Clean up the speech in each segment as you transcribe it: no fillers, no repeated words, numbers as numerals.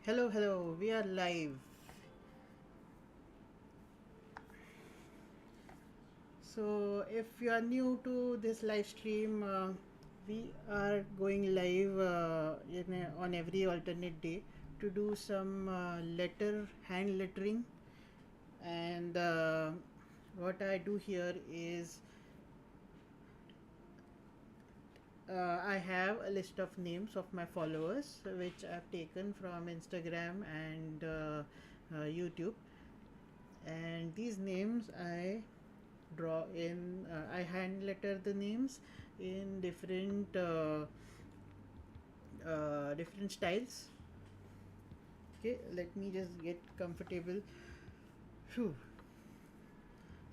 Hello, hello, we are live. So, if you are new to this live stream, we are going live on every alternate day to do some hand lettering. And what I do here is I have a list of names of my followers, which I've taken from Instagram and YouTube. And these names I hand letter the names in different styles. Okay, let me just get comfortable. Phew.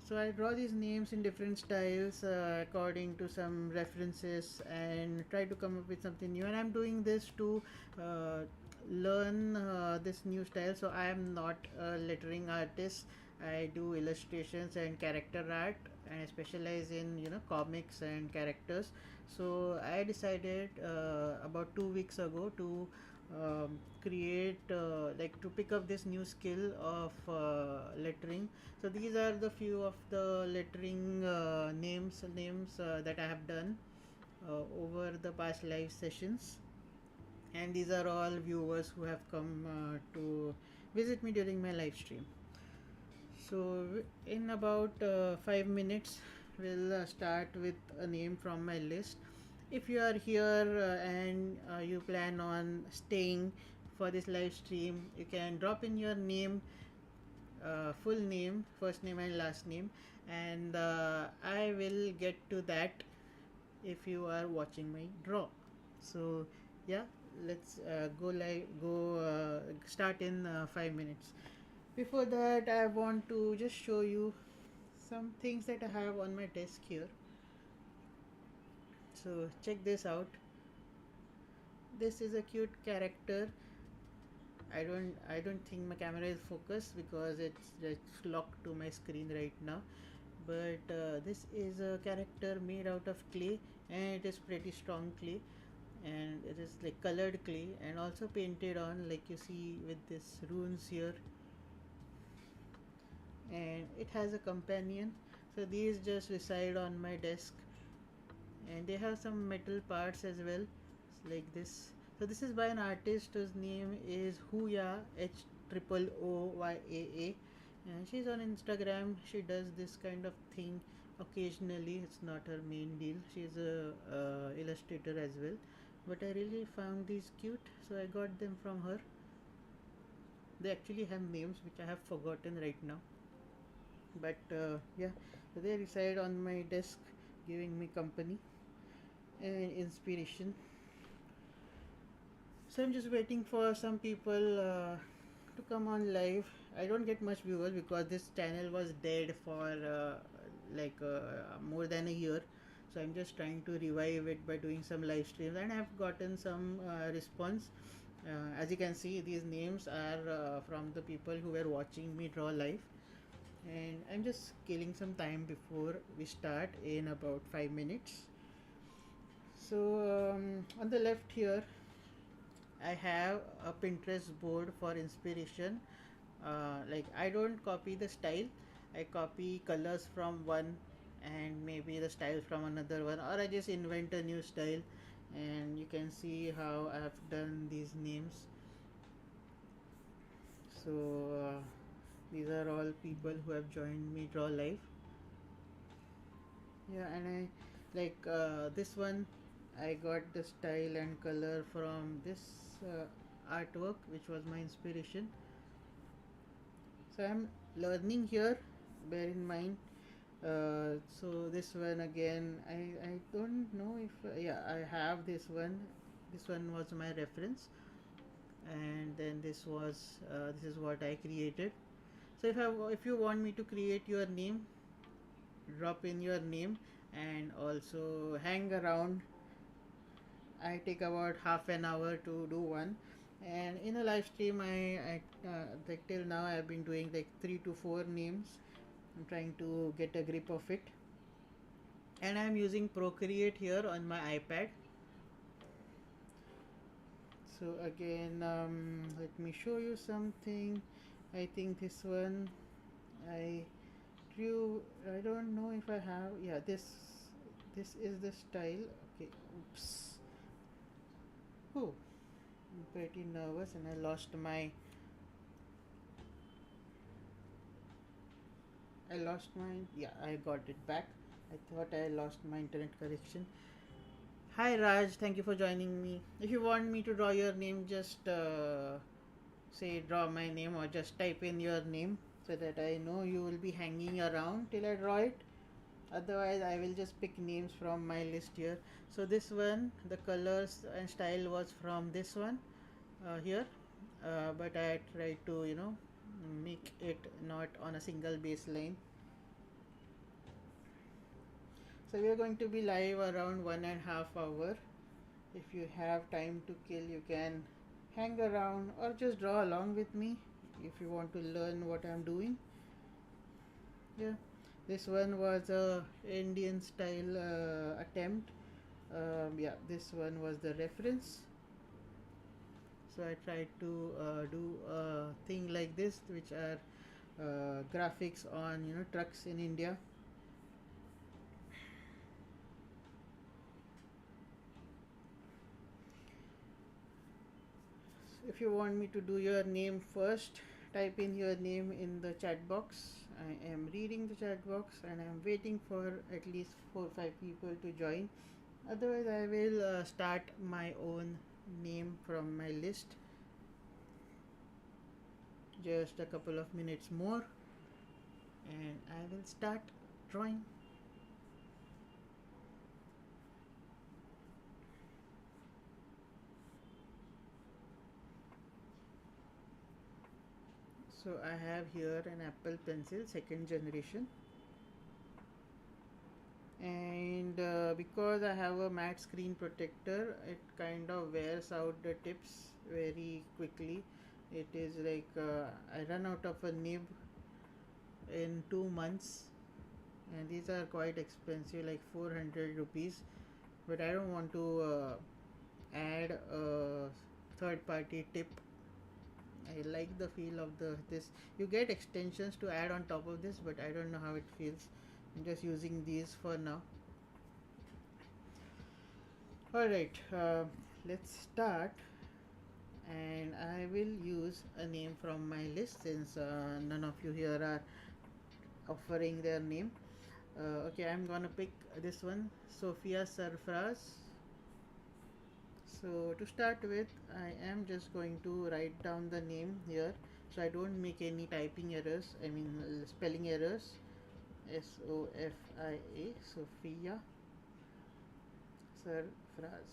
So I draw these names in different styles according to some references and try to come up with something new. And I'm doing this to uh, learn this new style. So I am not a lettering artist. I do illustrations and character art, and I specialize in comics and characters. So I decided about 2 weeks ago to create like to pick up this new skill of lettering. So these are the few of the lettering names that I have done over the past live sessions, and these are all viewers who have come to visit me during my live stream. So in about 5 minutes we'll start with a name from my list. If you are here and you plan on staying for this live stream, you can drop in your name, full name, first name and last name, and I will get to that if you are watching my draw. So yeah, let's start in 5 minutes. Before that, I want to just show you some things that I have on my desk here. So check this out. This is a cute character. I don't think my camera is focused because it's locked to my screen right now. But this is a character made out of clay, and it is pretty strong clay, and it is like colored clay and also painted on, like you see with this runes here. And it has a companion. So these just reside on my desk, and they have some metal parts as well, like this. So this is by an artist whose name is Huya, HOOYAA, and she's on Instagram. She does this kind of thing occasionally. It's not her main deal. She's a illustrator as well, but I really found these cute, so I got them from her. They actually have names which I have forgotten right now, but yeah, so they reside on my desk, giving me company and inspiration. So I'm just waiting for some people to come on live. I don't get much viewers because this channel was dead for more than a year. So I'm just trying to revive it by doing some live streams, and I've gotten some response. As you can see, these names are from the people who were watching me draw live, and I'm just killing some time before we start in about 5 minutes. So on the left here, I have a Pinterest board for inspiration. Like, I don't copy the style, I copy colors from one and maybe the style from another one, or I just invent a new style. And you can see how I have done these names. So these are all people who have joined me draw live. Yeah, and I like this one. I got the style and color from this artwork, which was my inspiration. So I'm learning here. Bear in mind. So this one again, I don't know if yeah, I have this one. This one was my reference, and then this is what I created. So if you want me to create your name, drop in your name, and also hang around. I take about half an hour to do one, and in a live stream, like till now I've been doing like 3 to 4 names. I'm trying to get a grip of it, and I'm using Procreate here on my iPad. So again, let me show you something. I think this one I drew. I don't know if I have. Yeah, this is the style. Okay, oops. Oh, I'm pretty nervous and I lost my. Yeah, I got it back. I thought I lost my internet connection. Hi Raj, thank you for joining me. If you want me to draw your name, just say draw my name or just type in your name so that I know you will be hanging around till I draw it. Otherwise, I will just pick names from my list here. So this one, the colors and style was from this one here, but I tried to make it not on a single baseline. So we are going to be live around 1.5 hours. If you have time to kill, you can hang around or just draw along with me if you want to learn what I'm doing. Yeah, this one was a Indian style attempt. Yeah, this one was the reference. So I tried to do a thing like this, which are graphics on trucks in India. If you want me to do your name first, type in your name in the chat box. I am reading the chat box and I am waiting for at least 4 or 5 people to join. Otherwise, I will start my own name from my list. Just a couple of minutes more and I will start drawing. So I have here an Apple Pencil second generation, and because I have a matte screen protector, it kind of wears out the tips very quickly. It is like I run out of a nib in 2 months, and these are quite expensive, like 400 rupees. But I don't want to add a third party tip. I like the feel of this. You get extensions to add on top of this, but I don't know how it feels. I'm just using these for now. Alright, let's start, and I will use a name from my list since none of you here are offering their name. Okay, I'm gonna pick this one, Sophia Sarfraz. So to start with, I am just going to write down the name here so I don't make any typing errors, I mean spelling errors. Sofia, Sophia Sarfraz,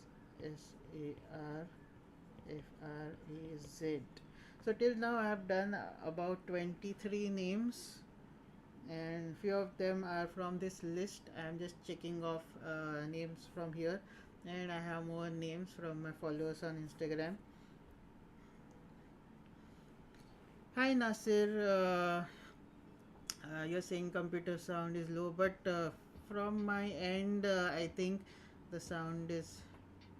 Sarfraz. So till now I have done about 23 names, and few of them are from this list. I am just checking off names from here, and I have more names from my followers on Instagram. Hi Nasir, you're saying computer sound is low, but from my end, I think the sound is.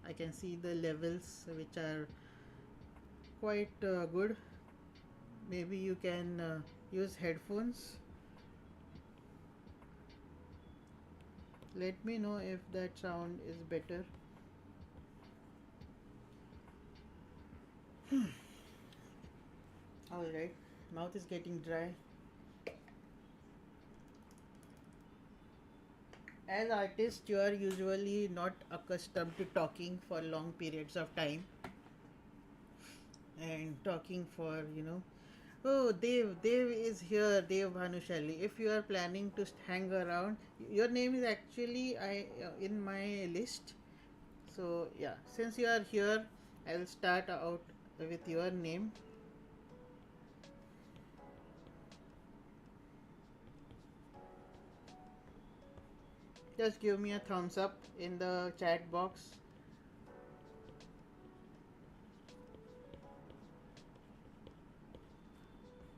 I can see the levels which are quite good. Maybe you can use headphones. Let me know if that sound is better. Alright, mouth is getting dry. As artists, you are usually not accustomed to talking for long periods of time and talking for, Oh, Dev is here, Dev Bhanushali. If you are planning to hang around, your name is actually in my list. So yeah, since you are here, I will start out with your name. Just give me a thumbs up in the chat box.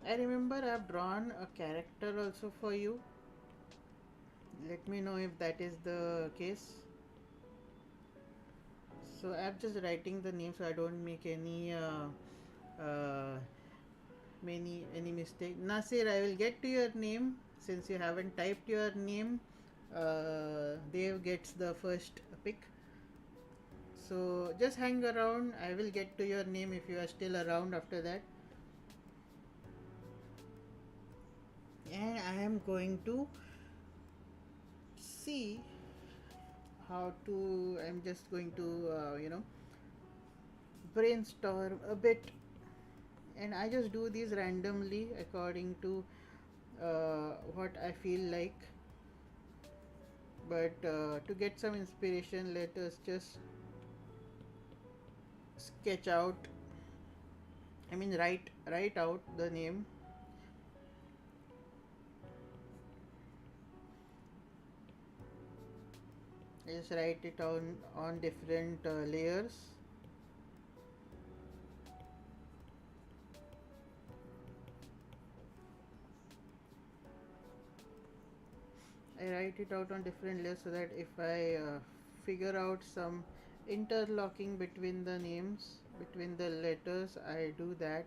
I remember I've drawn a character also for you. Let me know if that is the case. So I'm just writing the name so I don't make uh, any mistake. Nasir, I will get to your name since you haven't typed your name. Dev gets the first pick. So just hang around. I will get to your name if you are still around after that. And I am going to see how to. I'm just going to, brainstorm a bit. And I just do these randomly according to what I feel like. But to get some inspiration, let us just sketch out. I mean, write out the name. I just write it on different layers. I write it out on different layers so that if I figure out some interlocking between the names, between the letters, I do that.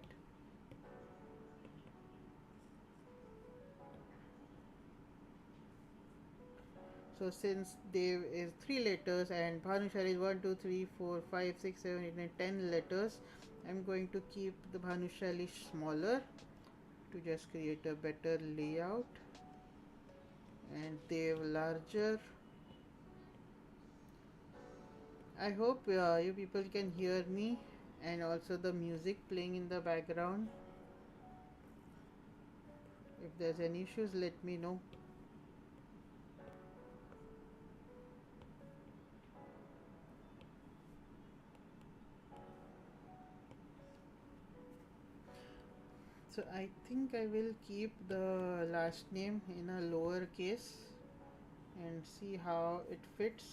So since Dev is 3 letters and Bhanushali is 1, 2, 3, 4, 5, 6, 7, 8, 9, 10 letters, I'm going to keep the Bhanushali smaller to just create a better layout, and Dev larger. I hope you people can hear me and also the music playing in the background. If there's any issues, let me know. So I think I will keep the last name in a lower case and see how it fits.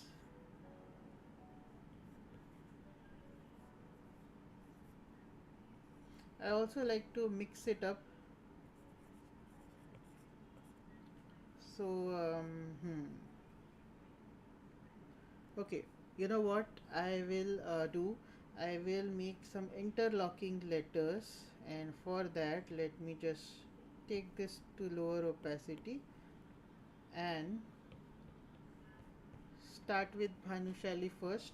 I also like to mix it up. So, okay, you know what I will do? I will make some interlocking letters, and for that, let me just take this to lower opacity and start with Bhanushali first.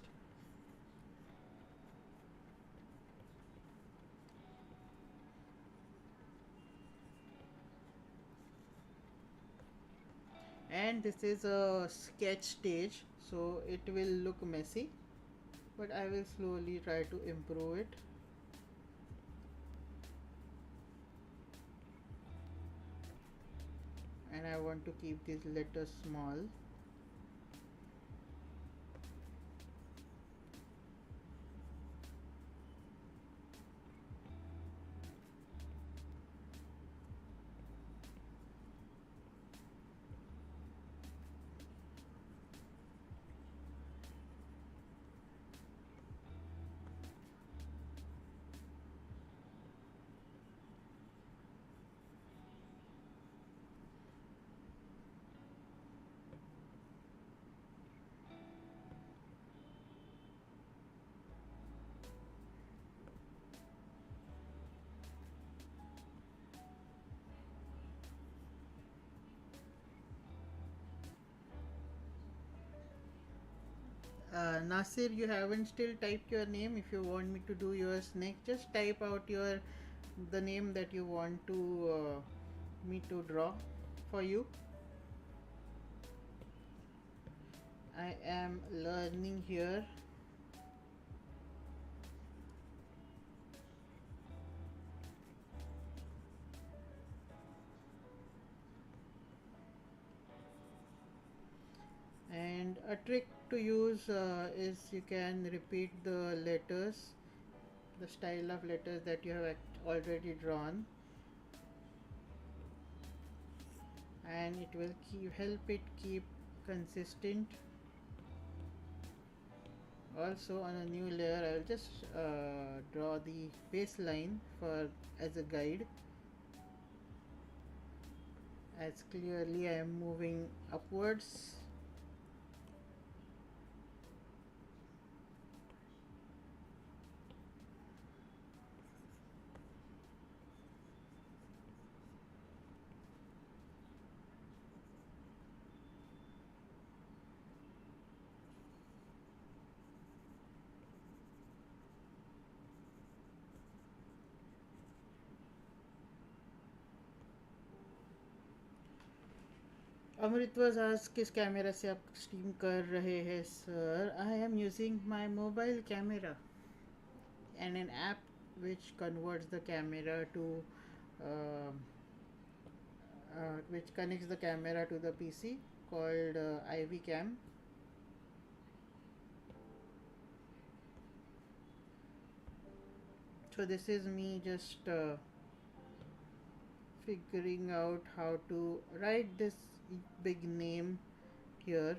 And this is a sketch stage, so it will look messy, but I will slowly try to improve it. And I want to keep these letters small. Nasir, you haven't still typed your name. If you want me to do yours next, just type out the name that you want to me to draw for you. I am learning here. And a trick to use is you can repeat the letters, the style of letters that you have already drawn, and it will help it keep consistent. Also on a new layer, I will just draw the baseline for as a guide, as clearly I am moving upwards. Amrit was asked किस camera से आप stream कर रहे हैं sir. I am using my mobile camera and an app which converts the camera to uh, which connects the camera to the PC called IV Cam. So this is me just figuring out how to write this big name here,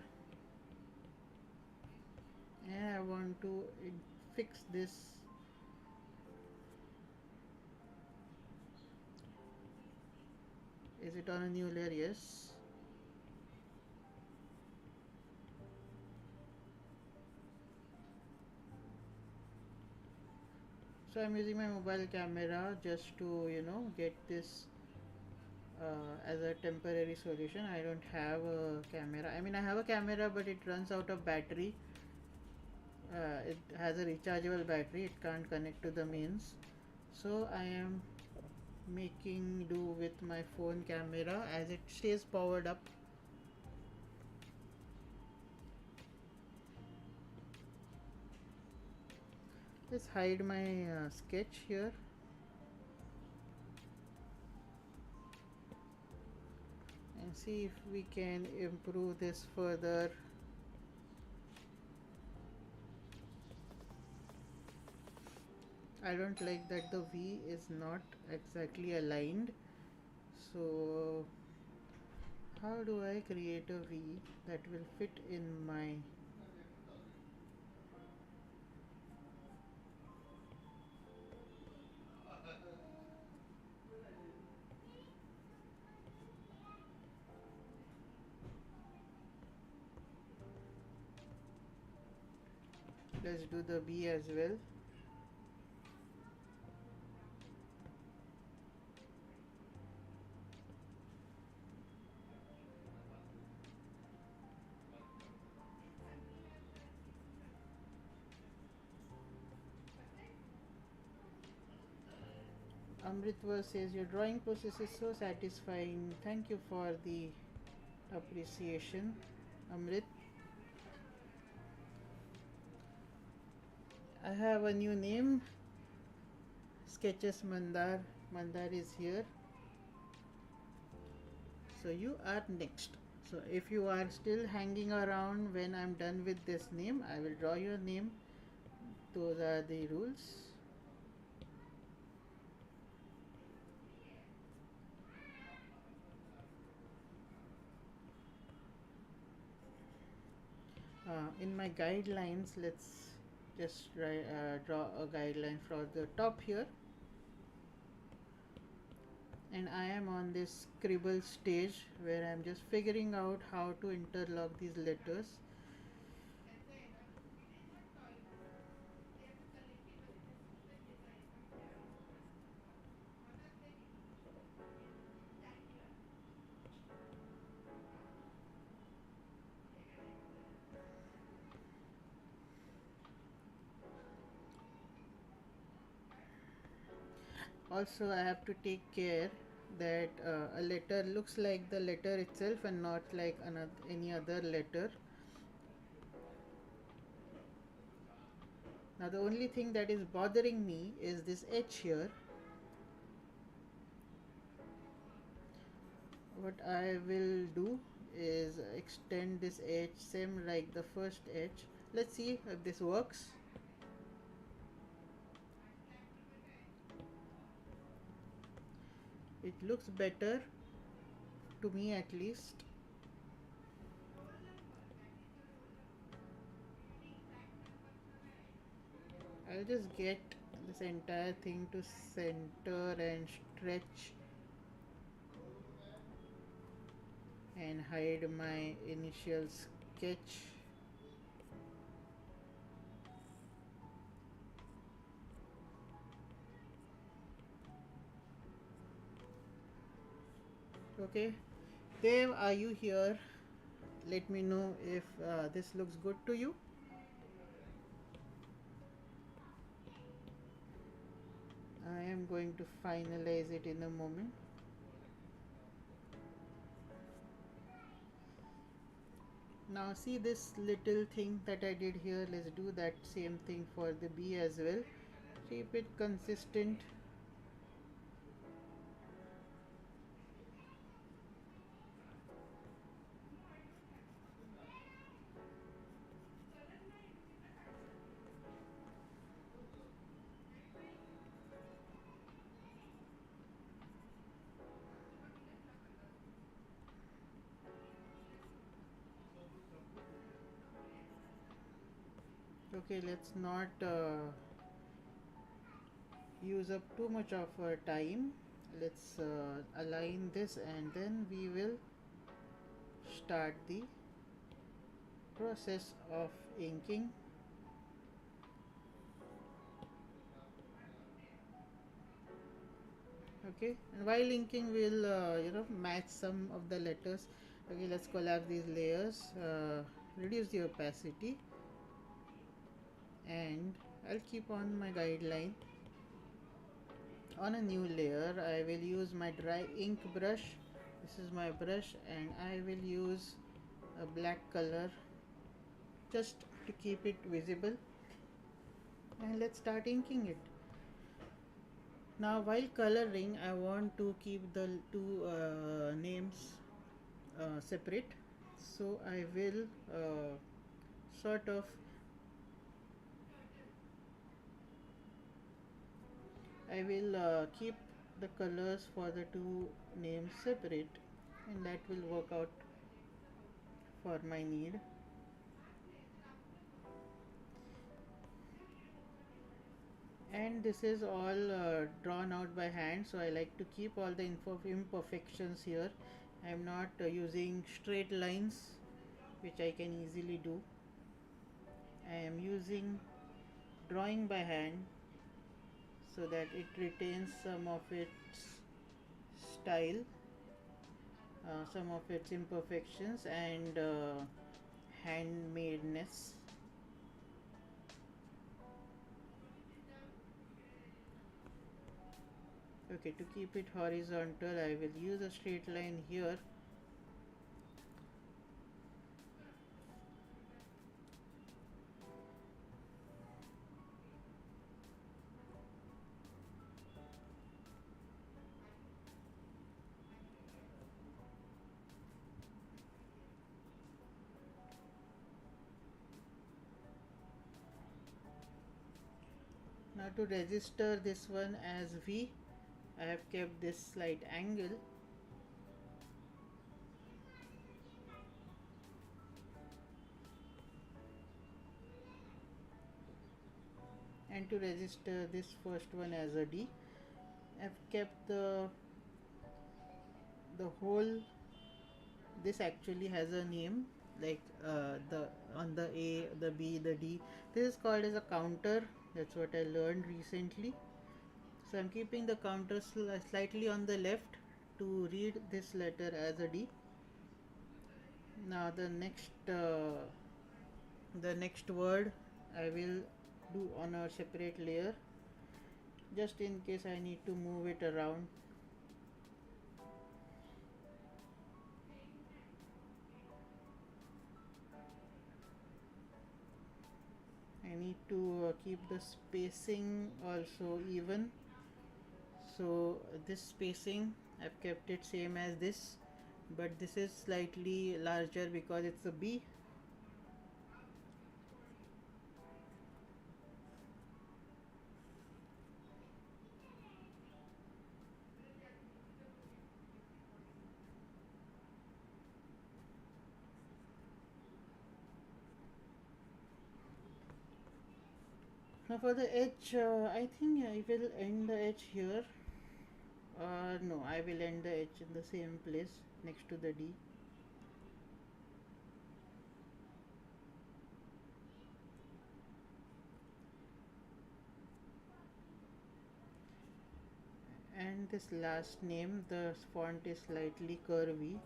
and I want to fix this. Is it on a new layer? Yes. So I'm using my mobile camera just to get this as a temporary solution. I don't have a camera. I mean, I have a camera, but it runs out of battery. It has a rechargeable battery. It can't connect to the mains. So I am making do with my phone camera as it stays powered up. Let's hide my sketch here. And see if we can improve this further. I don't like that the V is not exactly aligned. So how do I create a V that will fit in my let's do the B as well. Amritva says your drawing process is so satisfying. Thank you for the appreciation, Amrit. I have a new name, Sketches Mandar. Mandar is here. So you are next. So if you are still hanging around when I'm done with this name, I will draw your name. Those are the rules. In my guidelines, let's just draw a guideline for the top here. And I am on this scribble stage where I'm just figuring out how to interlock these letters. Also, I have to take care that a letter looks like the letter itself and not like any other letter. Now the only thing that is bothering me is this H here. What I will do is extend this H same like the first H. Let's see if this works. It looks better to me at least. I'll just get this entire thing to center and stretch and hide my initial sketch. Okay, Dev, are you here? Let me know if this looks good to you. I am going to finalize it in a moment. Now see this little thing that I did here, let's do that same thing for the B as well. Keep it consistent. Okay, let's not use up too much of our time. Let's align this and then we will start the process of inking. Okay, and while inking we'll match some of the letters. Okay, let's collapse these layers, reduce the opacity, and I'll keep on my guideline. On a new layer I will use my dry ink brush. This is my brush and I will use a black color just to keep it visible, and let's start inking it. Now while coloring I want to keep the two names separate, so I will sort of I will keep the colors for the two names separate, and that will work out for my need. And this is all drawn out by hand, so I like to keep all the imperfections here. I am not using straight lines, which I can easily do. I am using drawing by hand so that it retains some of its style, some of its imperfections and handmadeness. Okay, to keep it horizontal I will use a straight line here. Now to register this one as V, I have kept this slight angle. And to register this first one as a D, I've kept the whole. This actually has a name, like the on the A, the B, the D. This is called as a counter. That's what I learned recently. So I'm keeping the counter slightly on the left to read this letter as a D. Now the next word I will do on a separate layer, just in case I need to move it around. I need to keep the spacing also even. So this spacing I've kept it same as this, but this is slightly larger because it's a B. Now for the H, I think I will end the H here. No, I will end the H in the same place next to the D. And this last name, the font is slightly curvy.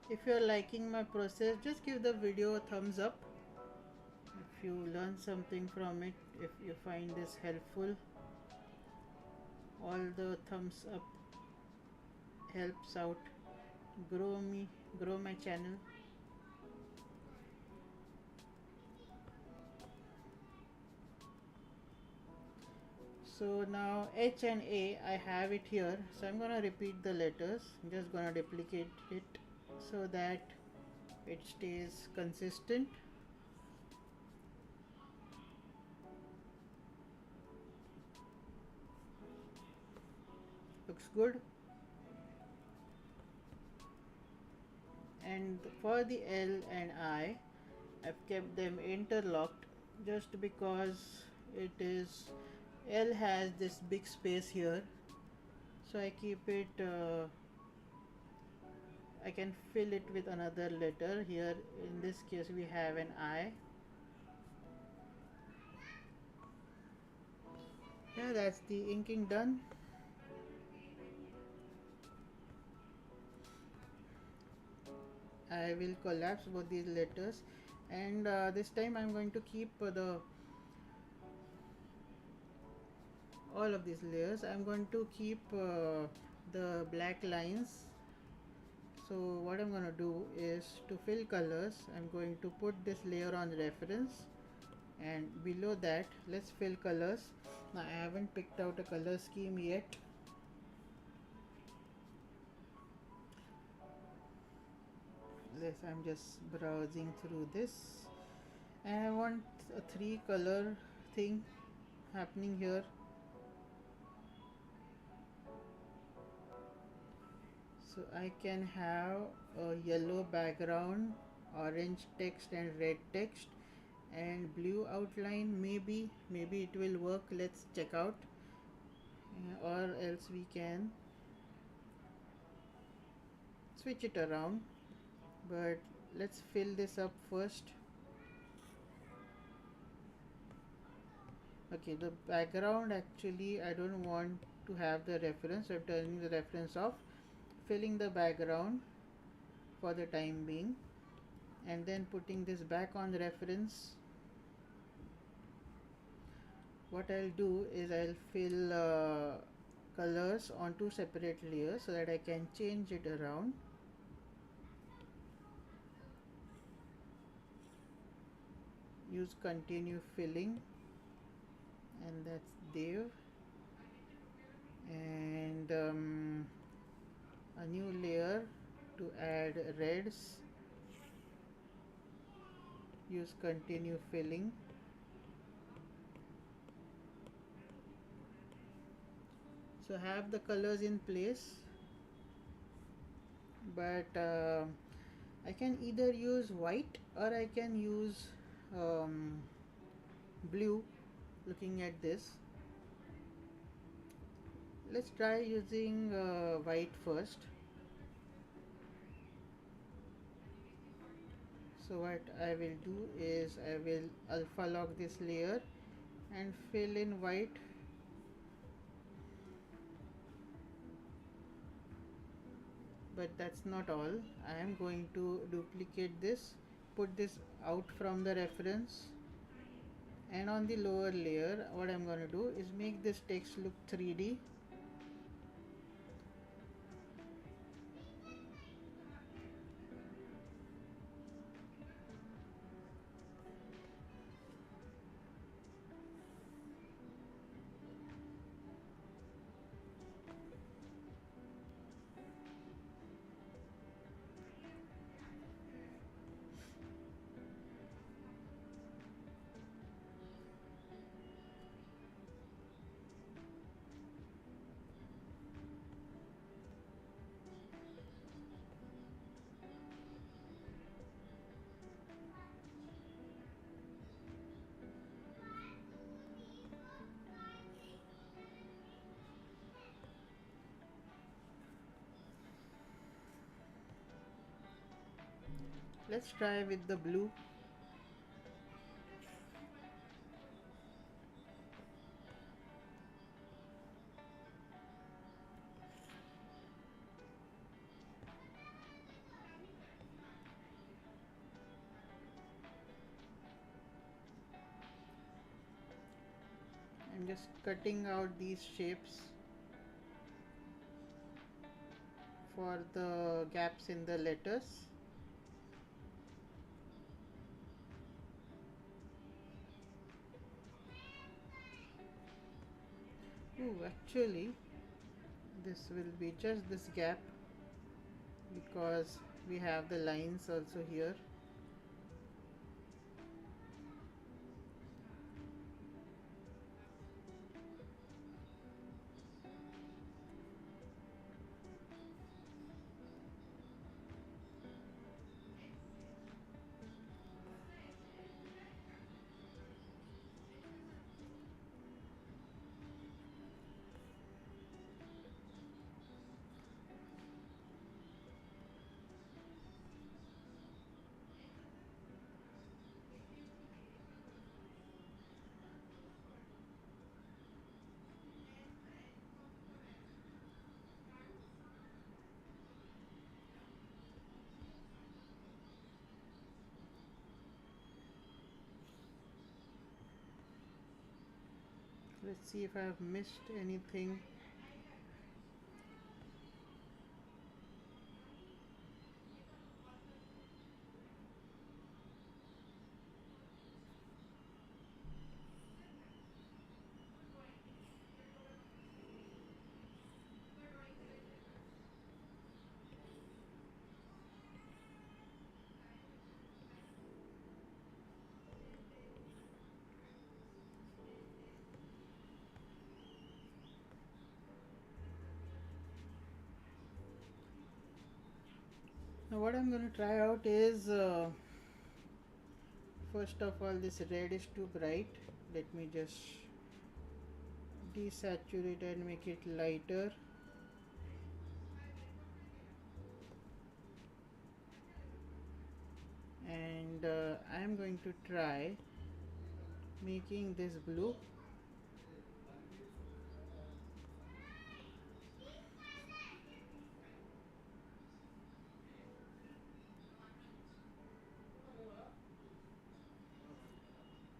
If you're liking my process, just give the video a thumbs up. If you learn something from it, if you find this helpful, all the thumbs up helps out grow my channel. So now H and A, I have it here, so I'm gonna repeat the letters. I'm just gonna duplicate it so that it stays consistent. Looks good. And for the L and I've kept them interlocked just because it is L has this big space here, so I keep it I can fill it with another letter. Here in this case we have an I. Yeah, that's the inking done. I will collapse both these letters, and this time I'm going to keep the all of these layers. I'm going to keep the black lines. So what I'm going to do is, to fill colors, I'm going to put this layer on reference, and below that let's fill colors. Now I haven't picked out a color scheme yet. I'm just browsing through this, and I want a 3-color thing happening here. So I can have a yellow background, orange text and red text, and blue outline. Maybe it will work. Let's check out. Or else we can switch it around, but let's fill this up first. Okay, the background, actually I don't want to have the reference, so I'm turning the reference off, filling the background for the time being, and then putting this back on the reference. What I'll do is I'll fill colors on 2 separate layers so that I can change it around. Use continue filling, and that's Dev, and a new layer to add reds. Use continue filling. So have the colors in place, but I can either use white or I can use blue. Looking at this, let's try using white first. So what I will do is I will alpha lock this layer and fill in white. But that's not all. I am going to duplicate this, put this out from the reference, and on the lower layer what I'm going to do is make this text look 3D. Let's try with the blue. Just cutting out these shapes for the gaps in the letters. Oh, actually, this will be just this gap because we have the lines also here. Let's see if I have missed anything. Now what I'm going to try out is first of all, this red is too bright. Let me just desaturate and make it lighter. And I'm going to try making this blue.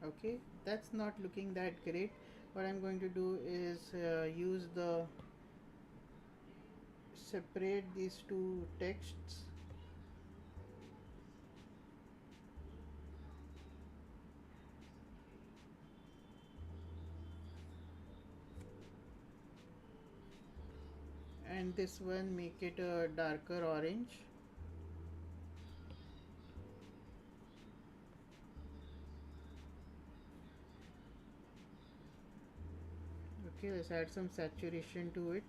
Okay, that's not looking that great. What I'm going to do is use the separate these two texts. And this one make it a darker orange. Okay, let's add some saturation to it.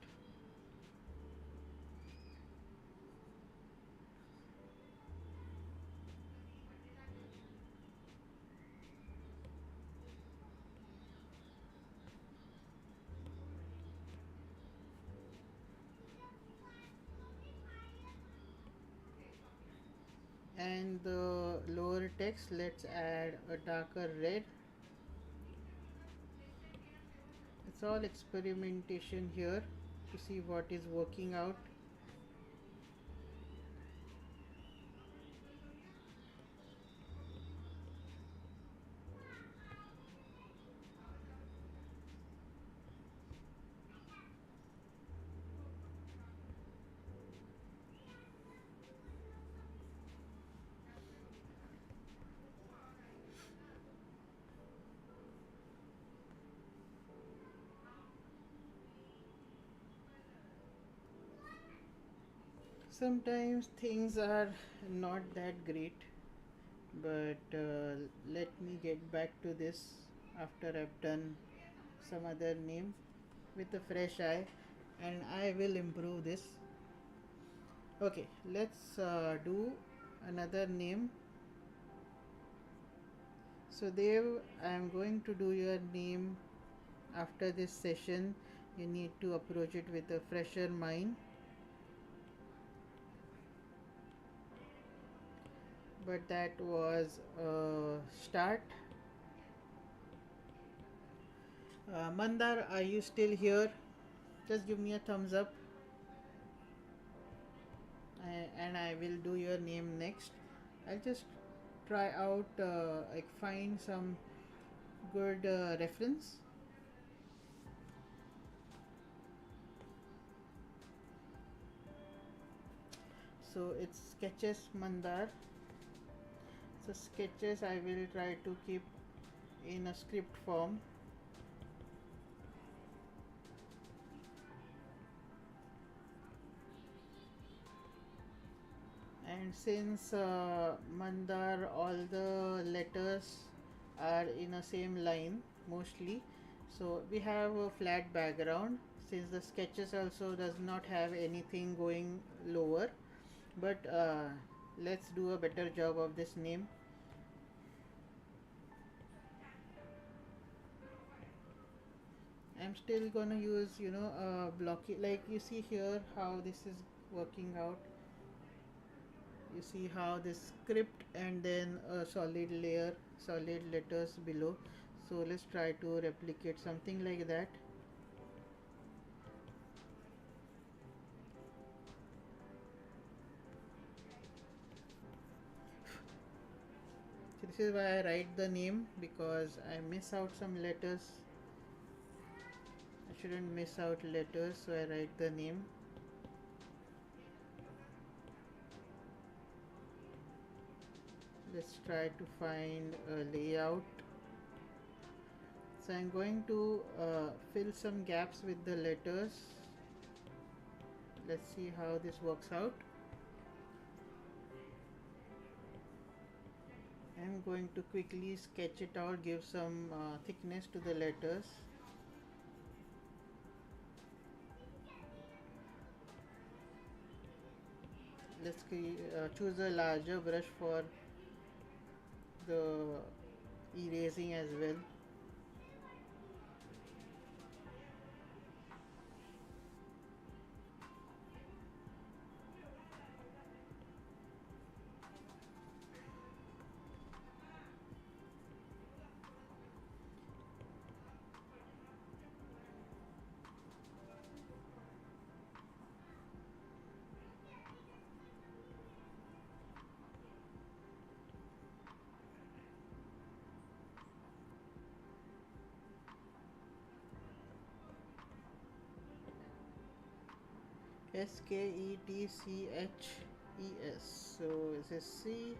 And the lower text, let's add a darker red. It's all experimentation here to see what is working out. Sometimes things are not that great, but let me get back to this after I've done some other name with a fresh eye, and I will improve this. Okay, let's do another name. So Dev, I am going to do your name after this session. You need to approach it with a fresher mind. But that was a start. Mandar, are you still here? Just give me a thumbs up, and I will do your name next. I'll just try out, like find some good reference. So it's sketches Mandar. So sketches I will try to keep in a script form. And since Mandar, all the letters are in a same line mostly, so we have a flat background. Since the sketches also does not have anything going lower, but let's do a better job of this name. I'm still gonna use, blocky, like you see here how this is working out. You see how this script and then a solid layer, solid letters below. So let's try to replicate something like that. So this is why I write the name, because I miss out some letters. I shouldn't miss out letters, so I write the name. Let's try to find a layout. So I'm going to fill some gaps with the letters. Let's see how this works out. I'm going to quickly sketch it out, give some thickness to the letters. Let's choose a larger brush for the erasing as well. Sketches. So this is CH.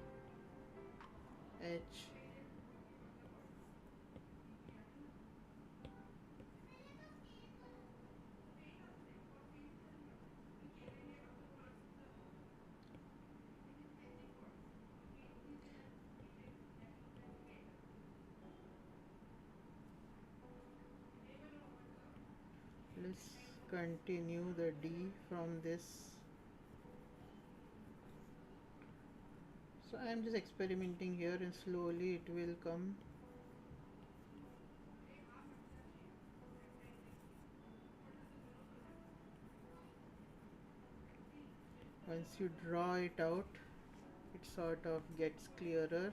Let's continue the D from this. So I am just experimenting here and slowly it will come. Once you draw it out, it sort of gets clearer.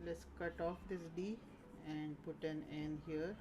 Let's cut off this D and put an N here.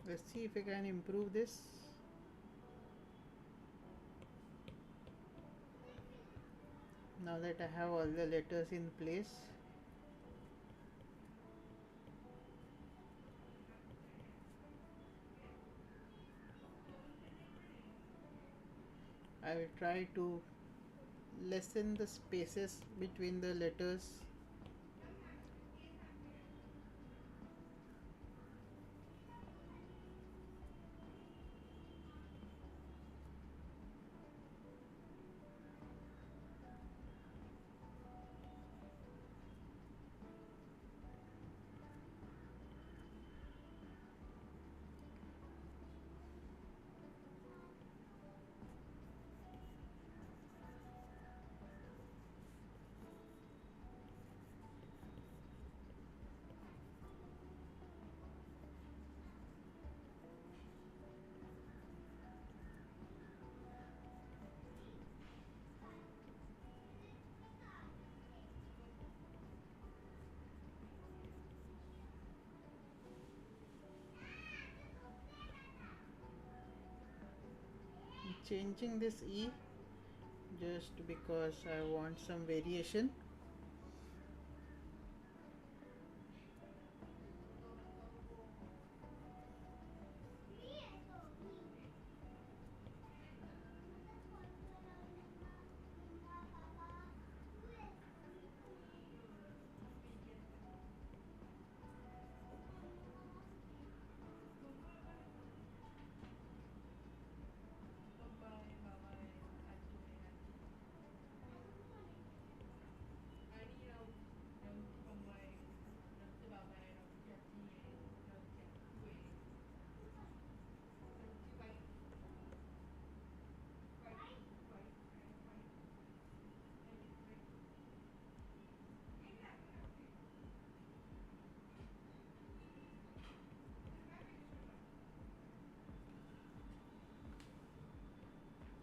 Let's see if I can improve this. Now that I have all the letters in place, I will try to lessen the spaces between the letters. changing this E just because I want some variation.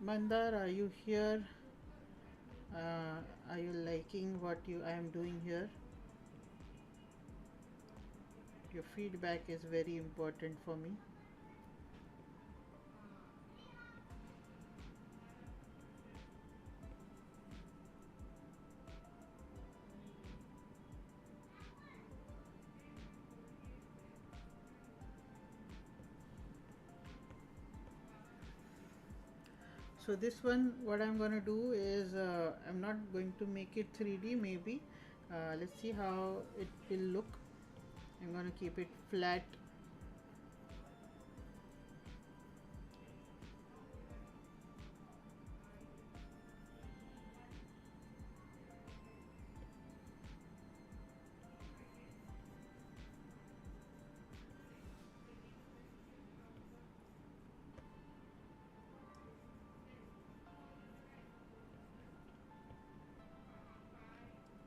Mandar, are you here? Are you liking what I am doing here? Your feedback is very important for me. So this one, what I'm gonna do is I'm not going to make it 3D. Maybe let's see how it will look. I'm gonna keep it flat.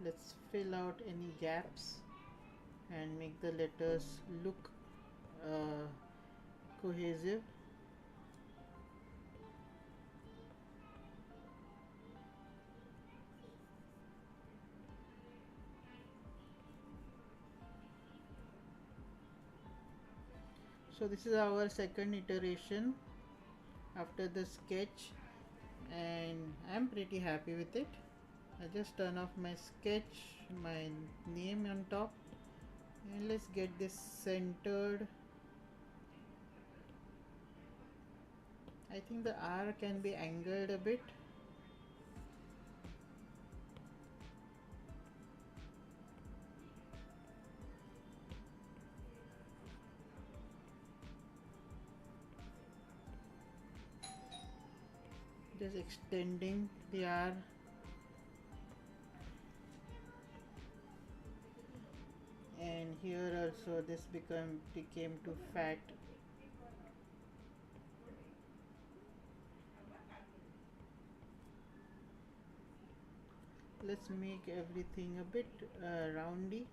Let's fill out any gaps and make the letters look uh, cohesive. So this is our second iteration after the sketch, and I'm pretty happy with it. I just turn off my sketch, my name on top, and let's get this centered. I think the R can be angled a bit. Just extending the R. And here also this became too fat. Let's make everything a bit roundy.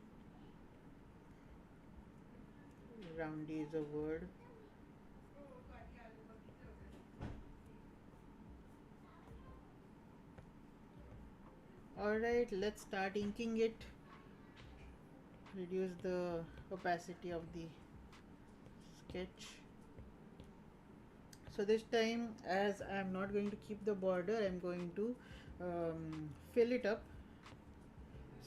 Roundy is a word. Alright, let's start inking it. Reduce the opacity of the sketch. So this time, as I am not going to keep the border, I am going to fill it up,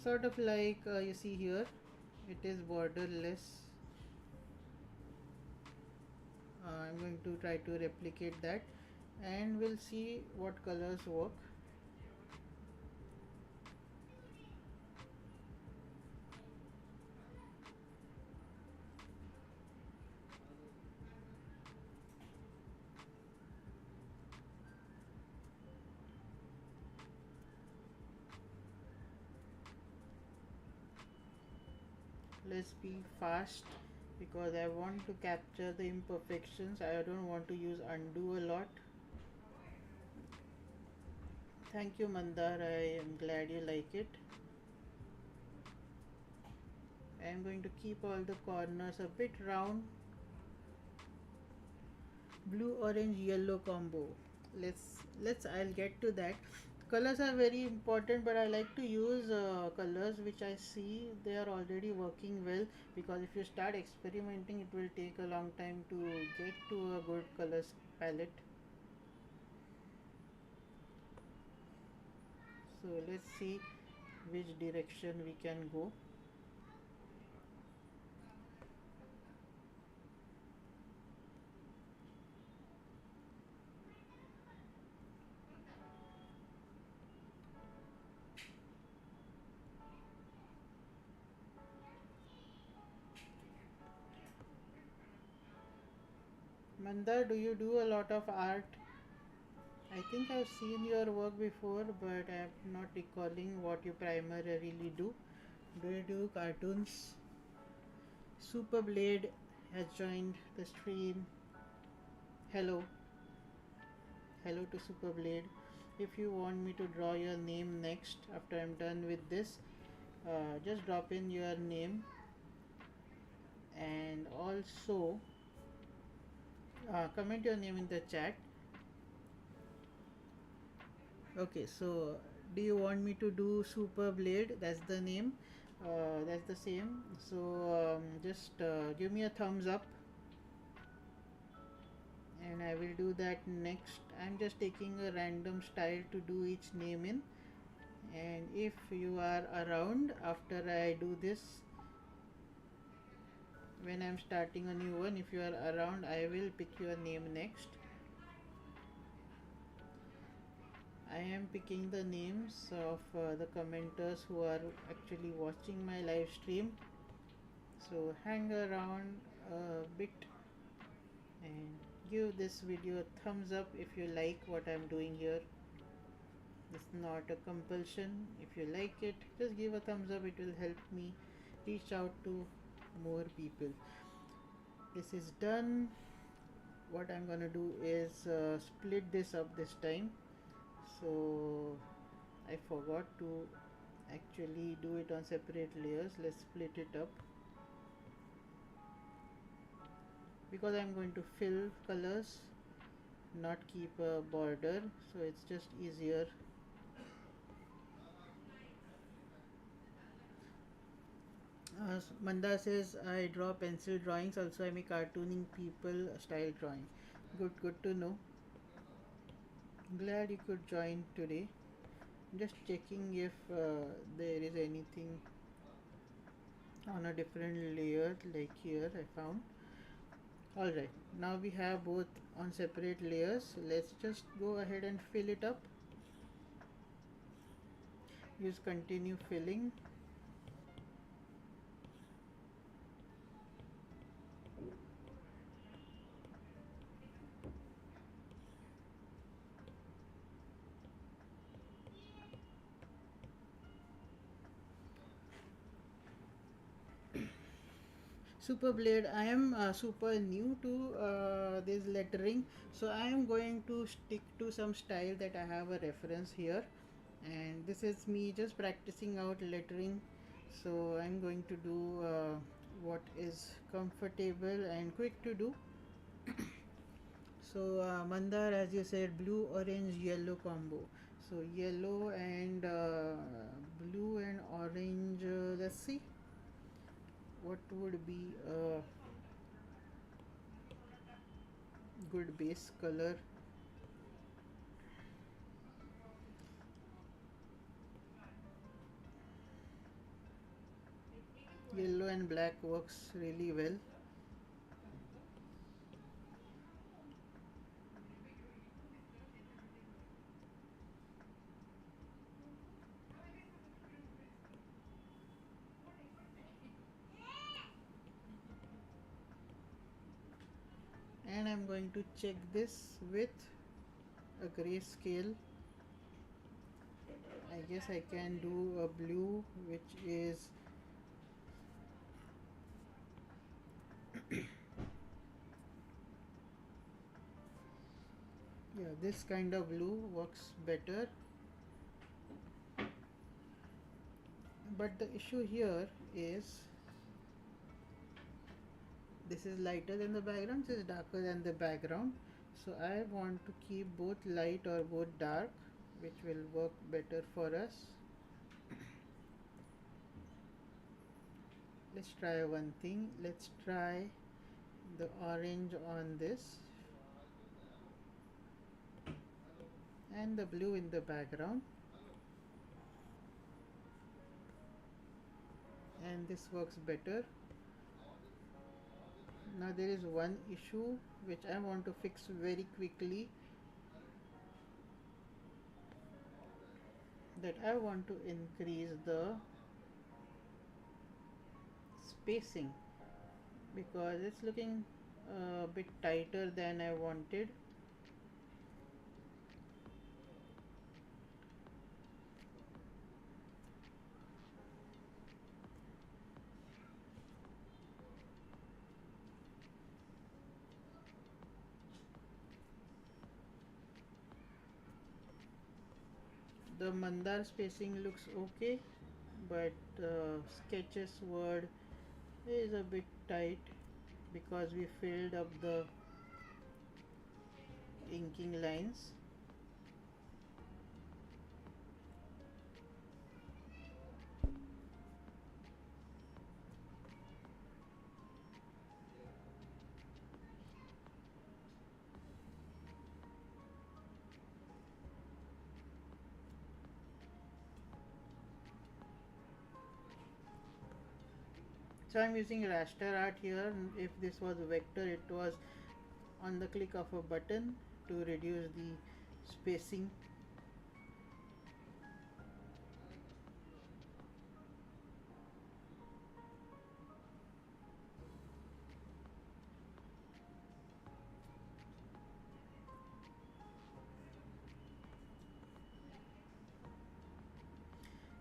sort of like you see here, it is borderless. I'm going to try to replicate that, and we'll see what colors work. Let's be fast because I want to capture the imperfections. I don't want to use undo a lot. Thank you, Mandar. I am glad you like it. I am going to keep all the corners a bit round. Blue, orange, yellow combo. I'll get to that. Colors are very important, but I like to use colors which I see they are already working well, because if you start experimenting it will take a long time to get to a good colors palette. So let's see which direction we can go. Mandar, do you do a lot of art? I think I've seen your work before, but I'm not recalling what you primarily do. Do you do cartoons? Super Blade has joined the stream. Hello, hello to Super Blade. If you want me to draw your name next after I'm done with this, just drop in your name, and also comment your name in the chat. Okay, so do you want me to do Super Blade? That's the name. That's the same. So just give me a thumbs up, and I will do that next. I'm just taking a random style to do each name in, and if you are around after I do this, when I'm starting a new one, if you are around, I will pick your name next. I am picking the names of the commenters who are actually watching my live stream. So hang around a bit and give this video a thumbs up if you like what I'm doing here. It's not a compulsion. If you like it, just give a thumbs up. It will help me reach out to more people. This is done. What I'm gonna do is split this up this time. So I forgot to actually do it on separate layers. Let's split it up, because I'm going to fill colors, not keep a border, so it's just easier. Manda says I draw pencil drawings, also I make cartooning people style drawing. Good to know. Glad you could join today. Just checking if there is anything on a different layer, like here I found. Alright, now we have both on separate layers. Let's just go ahead and fill it up. Use continue filling. Super Blade, I am super new to this lettering, so I am going to stick to some style that I have a reference here, and this is me just practicing out lettering. So I'm going to do what is comfortable and quick to do. So Mandar, as you said, blue, orange, yellow combo. So yellow and blue and orange. Let's see what would be a good base color. Yellow and black works really well. And I'm going to check this with a grayscale. I guess I can do a blue which is yeah, this kind of blue works better. But the issue here is this is lighter than the background, this is darker than the background. So I want to keep both light or both dark, which will work better for us. Let's try one thing. Let's try the orange on this and the blue in the background. and this works better. Now there is one issue which I want to fix very quickly, that I want to increase the spacing because it's looking a bit tighter than I wanted. The mandar spacing looks okay, but sketches word is a bit tight because we filled up the inking lines. So I'm using raster art here. If this was a vector, it was on the click of a button to reduce the spacing.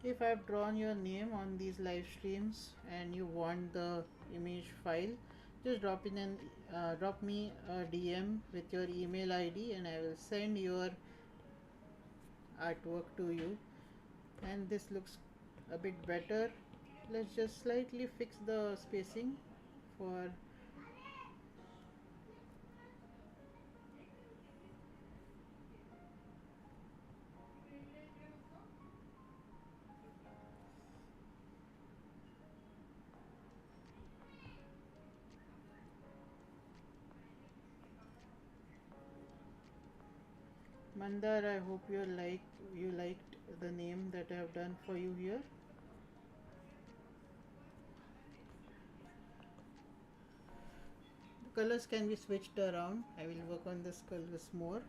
If I've drawn your name on these live streams and you want the image file, just drop me a DM with your email ID and I will send your artwork to you. And this looks a bit better. Let's just slightly fix the spacing for Mandar. I hope you liked the name that I have done for you here. The colors can be switched around. I will work on this colors more.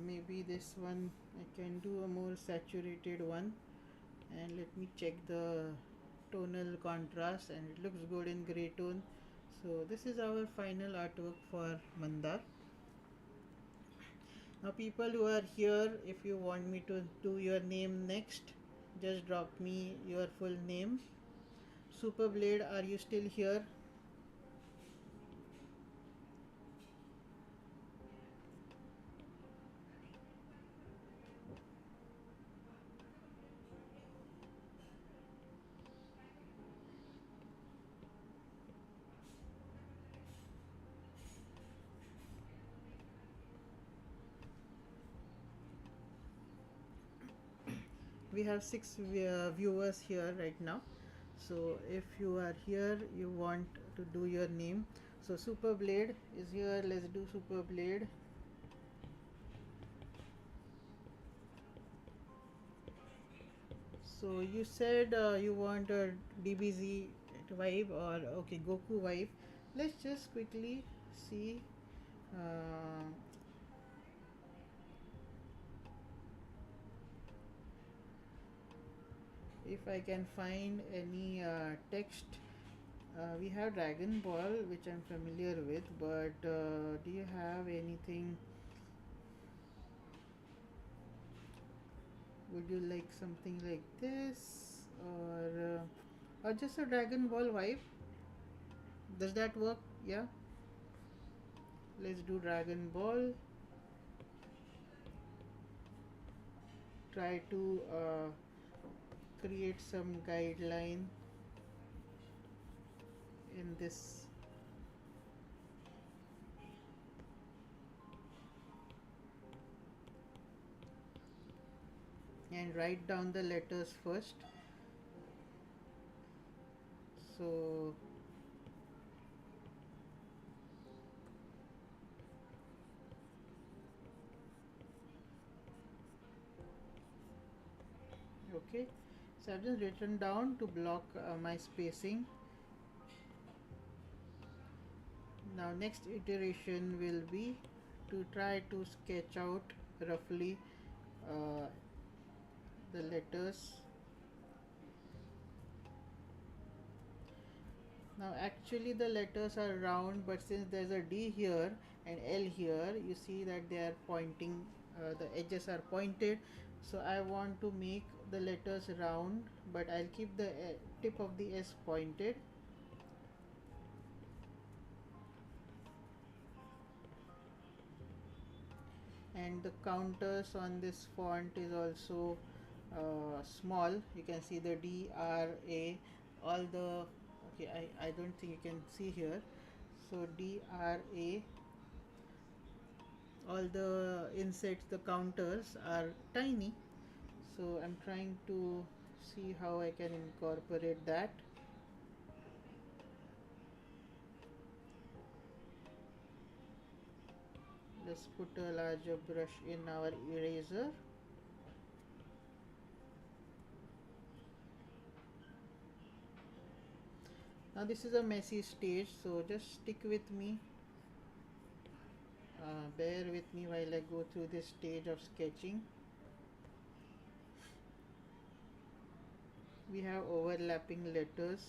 Maybe this one I can do a more saturated one, and let me check the tonal contrast, and it looks good in gray tone. So this is our final artwork for Mandar. Now people who are here, if you want me to do your name next, just drop me your full name. Superblade, are you still here? We have 6 viewers here right now. So if you are here, you want to do your name. So Superblade is here. Let's do Superblade. So you said you want a DBZ vibe, or okay, Goku vibe. Let's just quickly see uh, if I can find any text. We have Dragon Ball, which I'm familiar with, but do you have anything? Would you like something like this, or just a Dragon Ball vibe? Does that work? Yeah. Let's do Dragon Ball. Try to create some guideline in this. And write down the letters first. So okay, So I've just written down to block my spacing. Now next iteration will be to try to sketch out roughly uh, the letters. Now actually the letters are round, but since there's a D here and L here, you see that they are pointing, the edges are pointed. So I want to make the letters round, but I'll keep the tip of the S pointed. And the counters on this font is also small. You can see the D, R, A, all the, okay, I don't think you can see here. So D, R, A, all the insets, the counters are tiny. So I'm trying to see how I can incorporate that. Let's put a larger brush in our eraser. Now this is a messy stage, so just stick with me. Bear with me while I go through this stage of sketching. We have overlapping letters.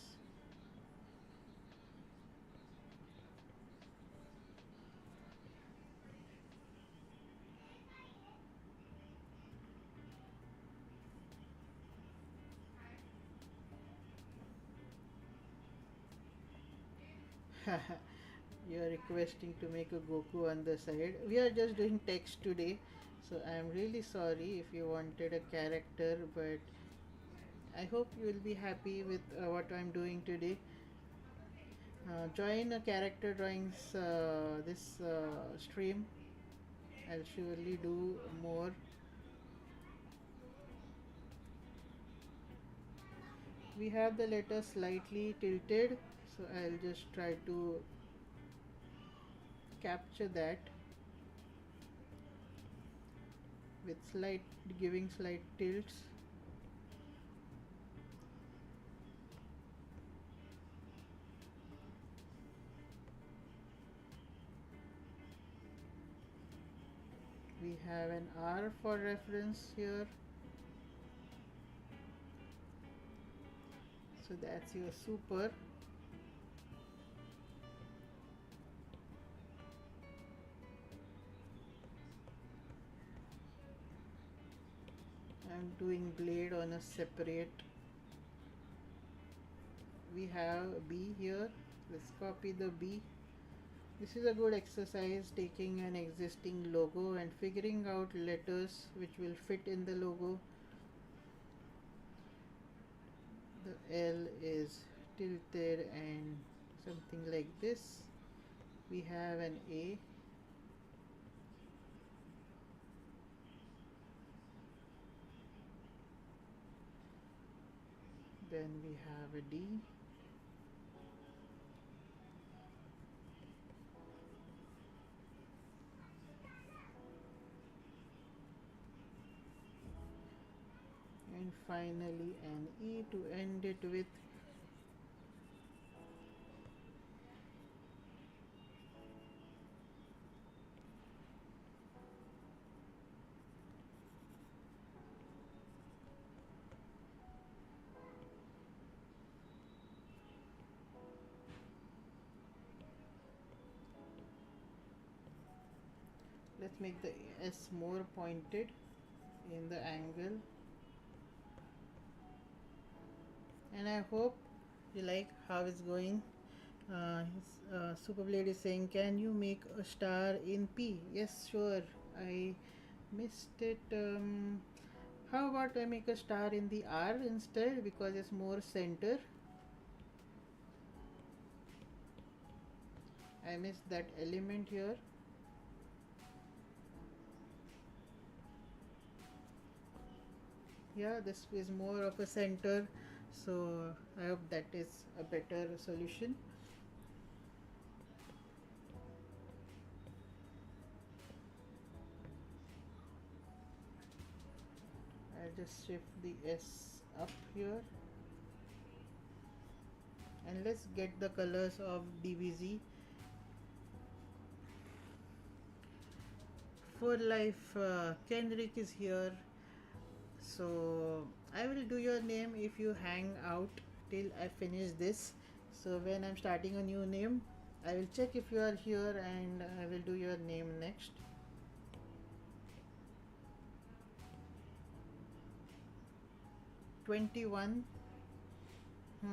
You are requesting to make a Goku on the side. We are just doing text today, so I am really sorry if you wanted a character, but I hope you will be happy with what I am doing today. Join a character drawings this stream. I'll surely do more. We have the letter slightly tilted, so I'll just try to capture that with slight, giving slight tilts. We have an R for reference here. So that's your super. I'm doing blade on a separate. We have B here. Let's copy the B. This is a good exercise, taking an existing logo and figuring out letters which will fit in the logo. The L is tilted and something like this. We have an A. Then we have a D. And finally an E to end it with. Let's make the S more pointed in the angle. And I hope you like how it's going. Super Blade is saying, can you make a star in P? Yes, sure. I missed it. How about I make a star in the R instead, because it's more center. I missed that element here. Yeah, this is more of a center, so I hope that is a better solution. I'll just shift the S up here, and let's get the colors of DBZ. For life, Kendrick is here, so I will do your name if you hang out till I finish this. So when I'm starting a new name, I will check if you are here and I will do your name next. 21. Hmm.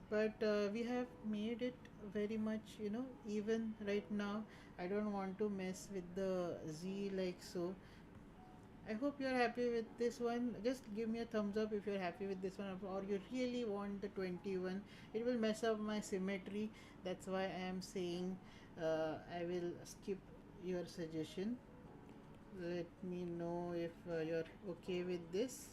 But we have made it very much, even right now. I don't want to mess with the Z like so. I hope you're happy with this one. Just give me a thumbs up if you're happy with this one, or you really want the 21. It will mess up my symmetry. That's why I am saying I will skip your suggestion. Let me know if you're okay with this.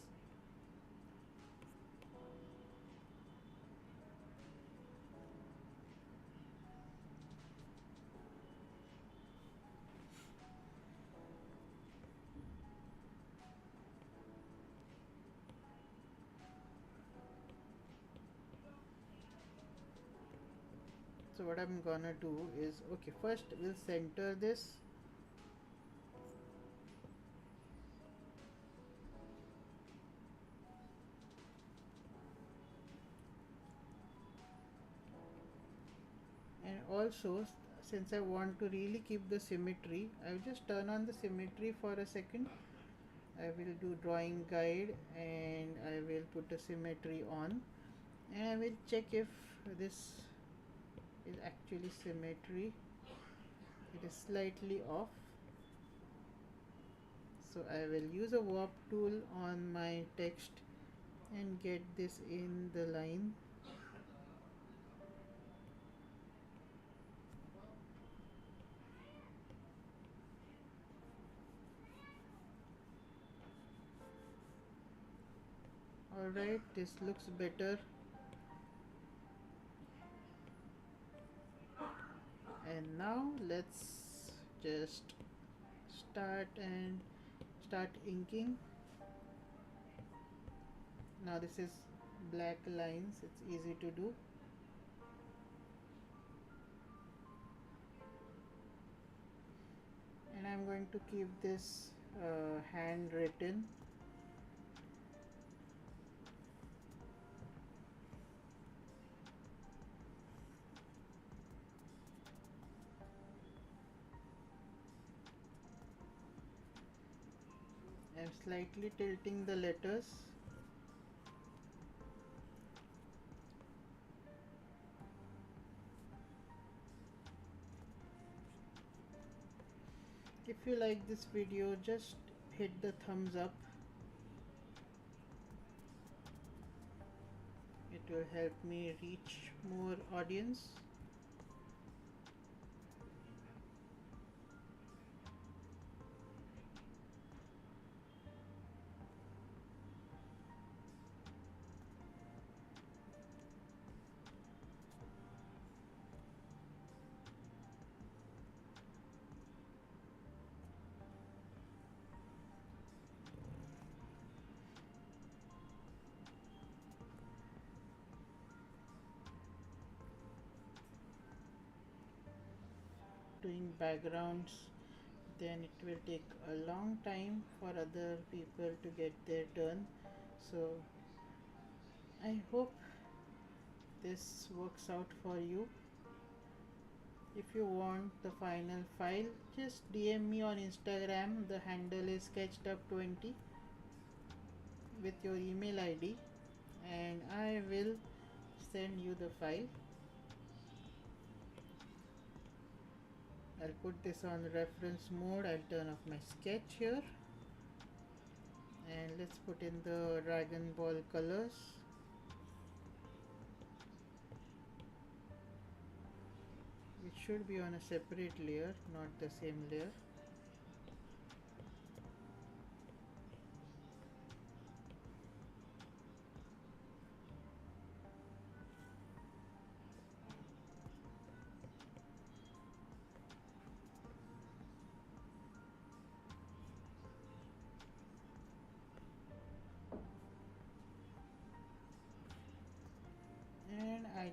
So what I'm gonna do is, okay, first we'll center this. And also, since I want to really keep the symmetry, I will just turn on the symmetry for a second. I will do drawing guide and I will put the symmetry on, and I will check if this is actually symmetry. It is slightly off, so I will use a warp tool on my text and get this in the line. Alright, this looks better. And now let's just start inking. Now this is black lines, it's easy to do. And I'm going to keep this handwritten. I'm slightly tilting the letters. If you like this video, just hit the thumbs up. It will help me reach more audience. Doing backgrounds, then it will take a long time for other people to get their turn. So I hope this works out for you. If you want the final file, just DM me on Instagram. The handle is sketchup20 with your email ID, and I will send you the file. I'll put this on reference mode. I'll turn off my sketch here, and let's put in the Dragon Ball colors. It should be on a separate layer, not the same layer.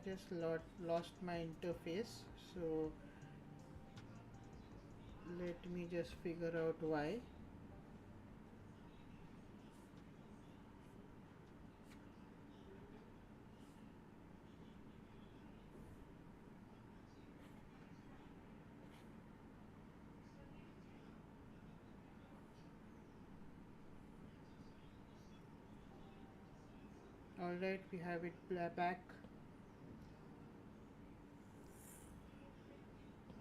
just lost my interface, so let me just figure out why. Alright, we have it back.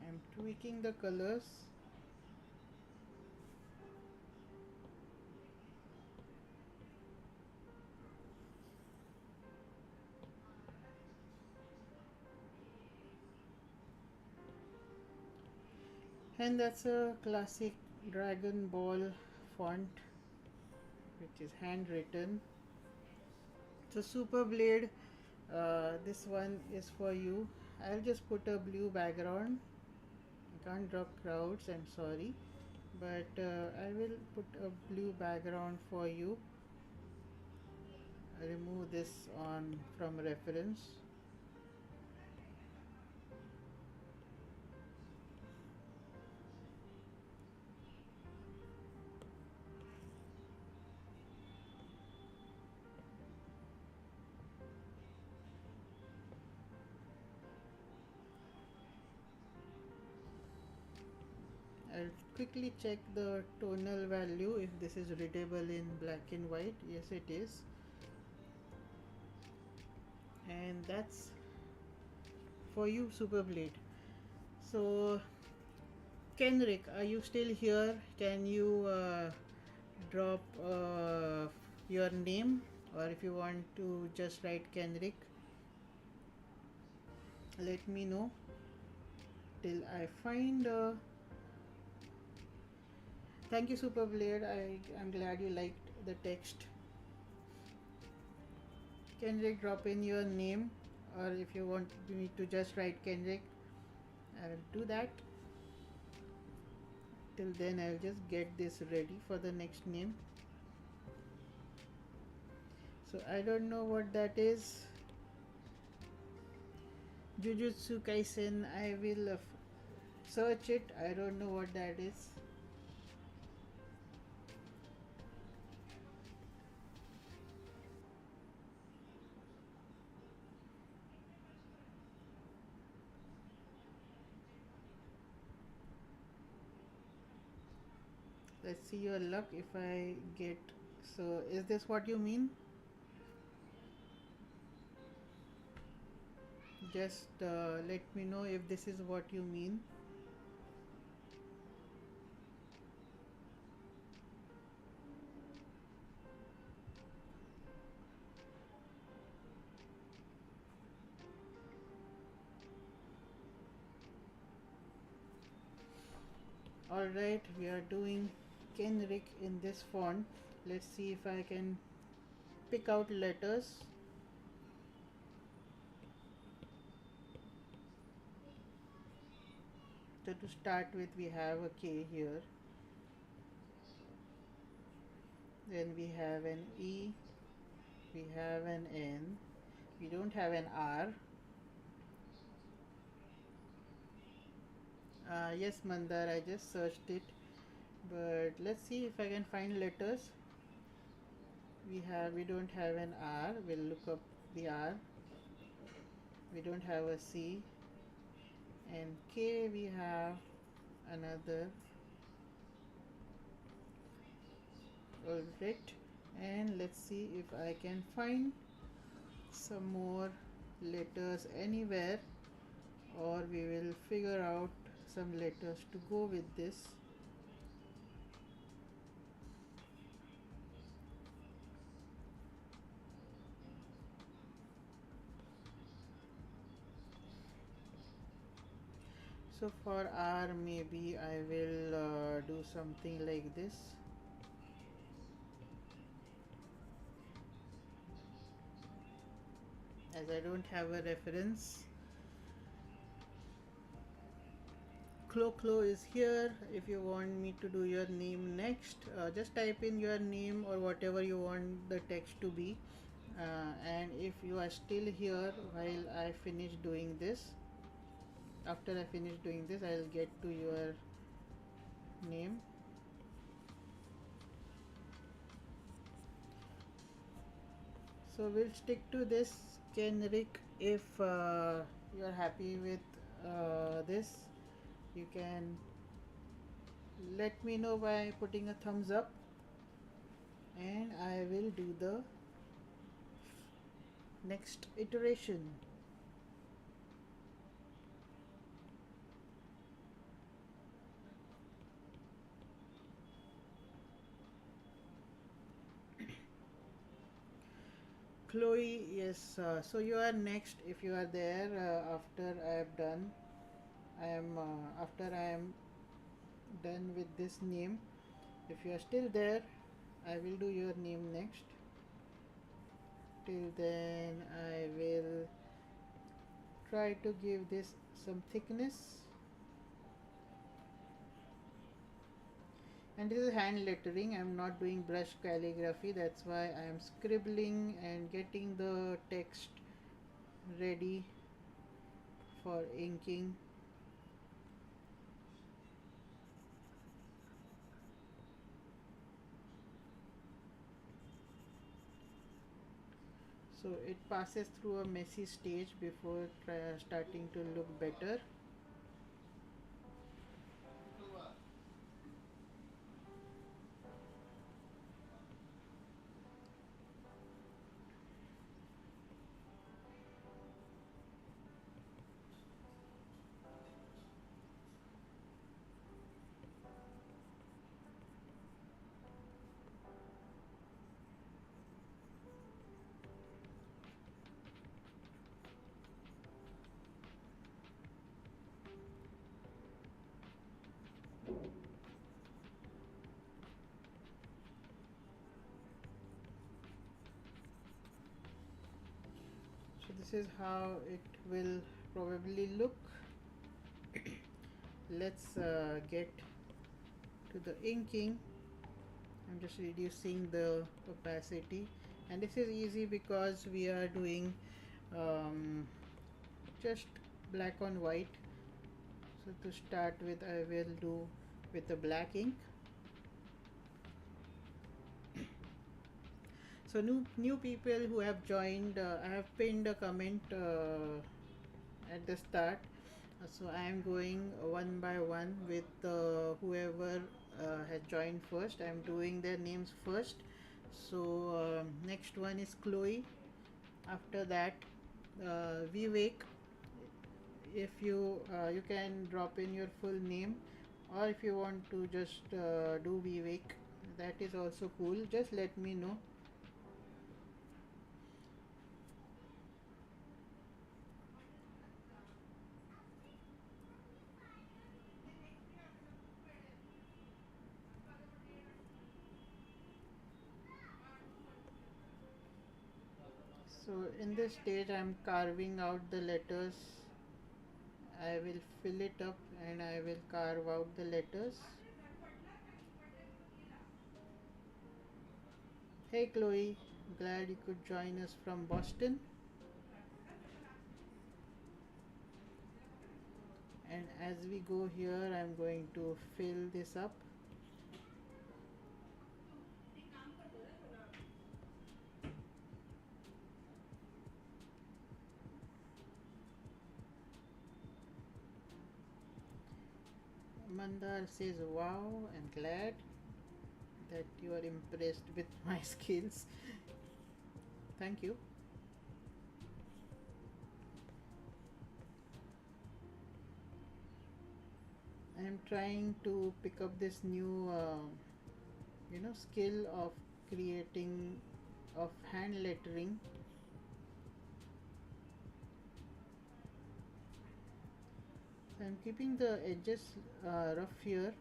I'm tweaking the colors. And that's a classic Dragon Ball font, which is handwritten. So Super Blade, this one is for you. I'll just put a blue background. I can't draw crowds, I'm sorry, but I will put a blue background for you. I remove this on from reference. I'll quickly check the tonal value if this is readable in black and white. Yes, it is. And that's for you, Super Blade. So, Kenrick, are you still here? Can you drop your name, or if you want to just write Kenrick, let me know till I find. Thank you, Super Blade. I'm glad you liked the text. Kenrick, drop in your name, or if you want me to just write Kenrick, I will do that. Till then, I'll just get this ready for the next name. So I don't know what that is. Jujutsu Kaisen, I will search it. I don't know what that is. Let's see your luck if I get. So is this what you mean? Just let me know if this is what you mean. Alright, we are doing Kenrick in this font. Let's see if I can pick out letters. So to start with, we have a K here. Then we have an E. We have an N. We don't have an R. Yes, Mandar, I just searched it. But let's see if I can find letters. We don't have an R. We'll look up the R. We don't have a C. And K, we have another. Alright, and let's see if I can find some more letters anywhere, or we will figure out some letters to go with this. So for R, maybe I will do something like this. As I don't have a reference. Clo is here. If you want me to do your name next, just type in your name or whatever you want the text to be. And if you are still here while I finish doing this, after I finish doing this, I'll get to your name. So we'll stick to this generic. If you're happy with this, you can let me know by putting a thumbs up, and I will do the next iteration. Chloe, yes. So you are next. If you are there after I have done, I am after I am done with this name. If you are still there, I will do your name next. Till then, I will try to give this some thickness. And this is hand lettering. I am not doing brush calligraphy. That's why I am scribbling and getting the text ready for inking. So it passes through a messy stage before starting to look better. So this is how it will probably look. Let's get to the inking. I'm just reducing the opacity, and this is easy because we are doing um, just black on white. So to start with, I will do with the black ink. So new people who have joined, I have pinned a comment at the start. So I am going one by one with whoever has joined first. I am doing their names first. So next one is Chloe. After that, Vivek. If you can drop in your full name, or if you want to just do Vivek, that is also cool. Just let me know. So in this stage I am carving out the letters. I will fill it up and I will carve out the letters. Hey Chloe, glad you could join us from Boston. And as we go here, I'm going to fill this up. Mandar says, wow, I'm glad that you are impressed with my skills. Thank you. I am trying to pick up this new, skill of creating, of hand lettering. So I'm keeping the edges rough here.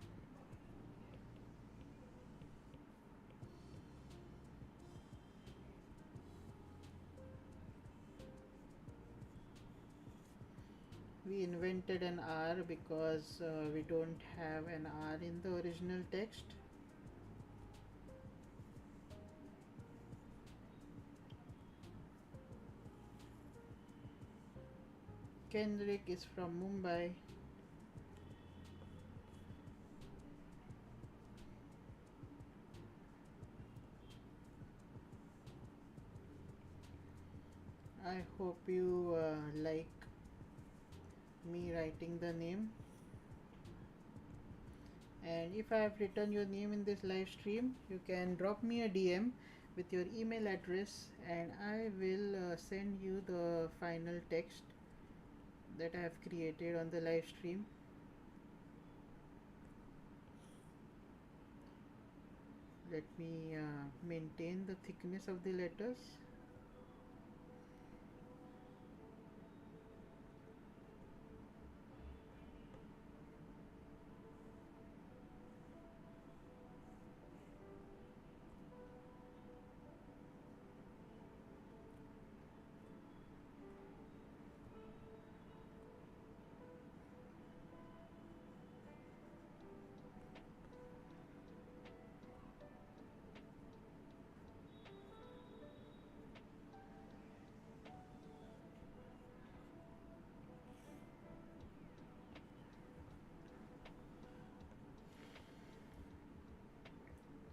We invented an R because we don't have an R in the original text. Kendrick is from Mumbai. I hope you like me writing the name. And if I have written your name in this live stream, you can drop me a DM with your email address, and I will send you the final text that I have created on the live stream. Let me maintain the thickness of the letters.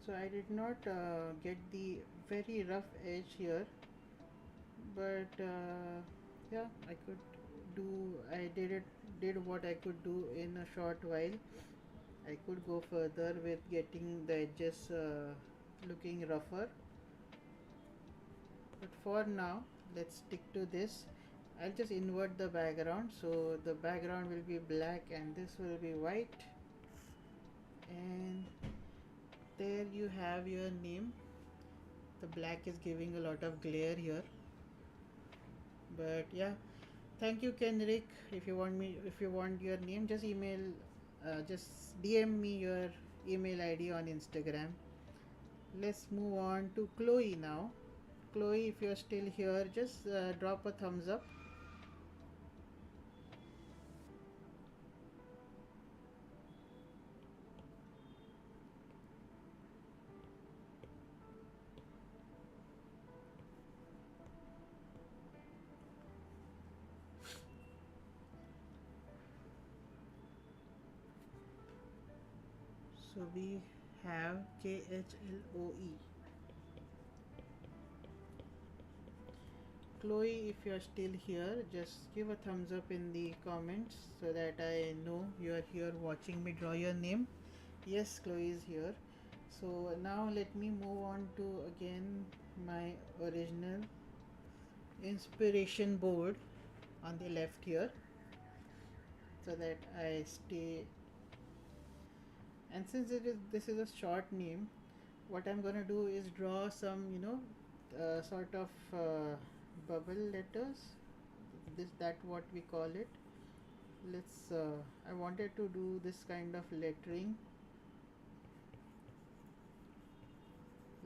So I did not get the very rough edge here, but yeah, I could do. I did what I could do in a short while. I could go further with getting the edges looking rougher, but for now, let's stick to this. I'll just invert the background, so the background will be black and this will be white, and there you have your name. The black is giving a lot of glare here, but yeah, thank you, Kenrick. If you want your name, just just DM me your email ID on Instagram. Let's move on to Chloe now. Chloe, if you're still here, just drop a thumbs up. So we have KHLOE. Chloe, if you're still here, just give a thumbs up in the comments so that I know you are here watching me draw your name. Yes, Chloe is here. So now let me move on to again my original inspiration board on the left here, so that I stay. And since this is a short name, what I'm gonna do is draw some, sort of bubble letters. This that what we call it. Let's. I wanted to do this kind of lettering.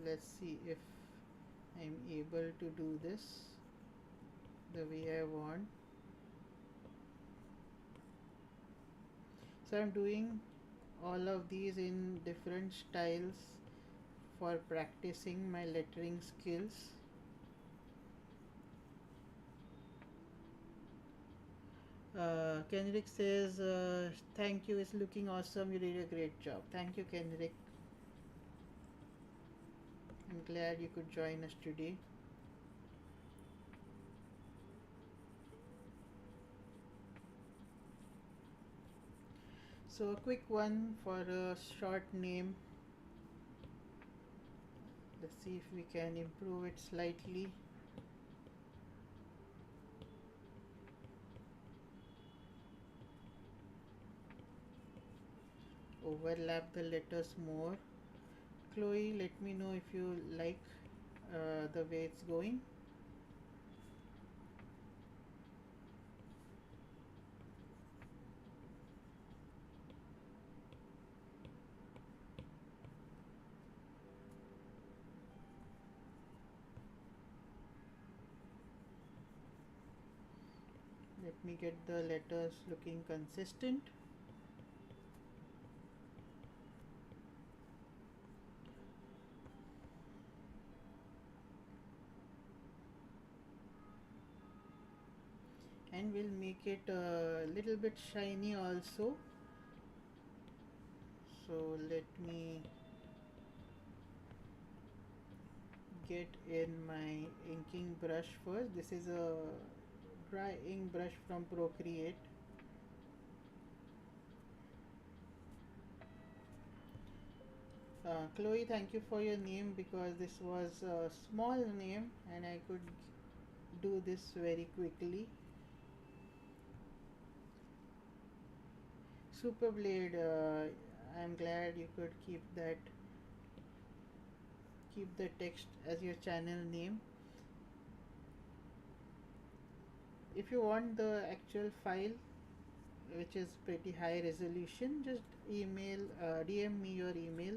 Let's see if I'm able to do this the way I want. So I'm doing all of these in different styles for practicing my lettering skills. Kenrick says, thank you, it's looking awesome. You did a great job. Thank you, Kenrick. I'm glad you could join us today. So, a quick one for a short name. Let's see if we can improve it slightly. Overlap the letters more. Chloe, let me know if you like the way it's going. Let me get the letters looking consistent. And and we'll make it a little bit shiny also. So let me get in my inking brush first. This is a dry ink brush from Procreate. Chloe, thank you for your name, because this was a small name and I could do this very quickly. Super Blade, I'm glad you could keep the text as your channel name. If you want the actual file, which is pretty high resolution, just DM me your email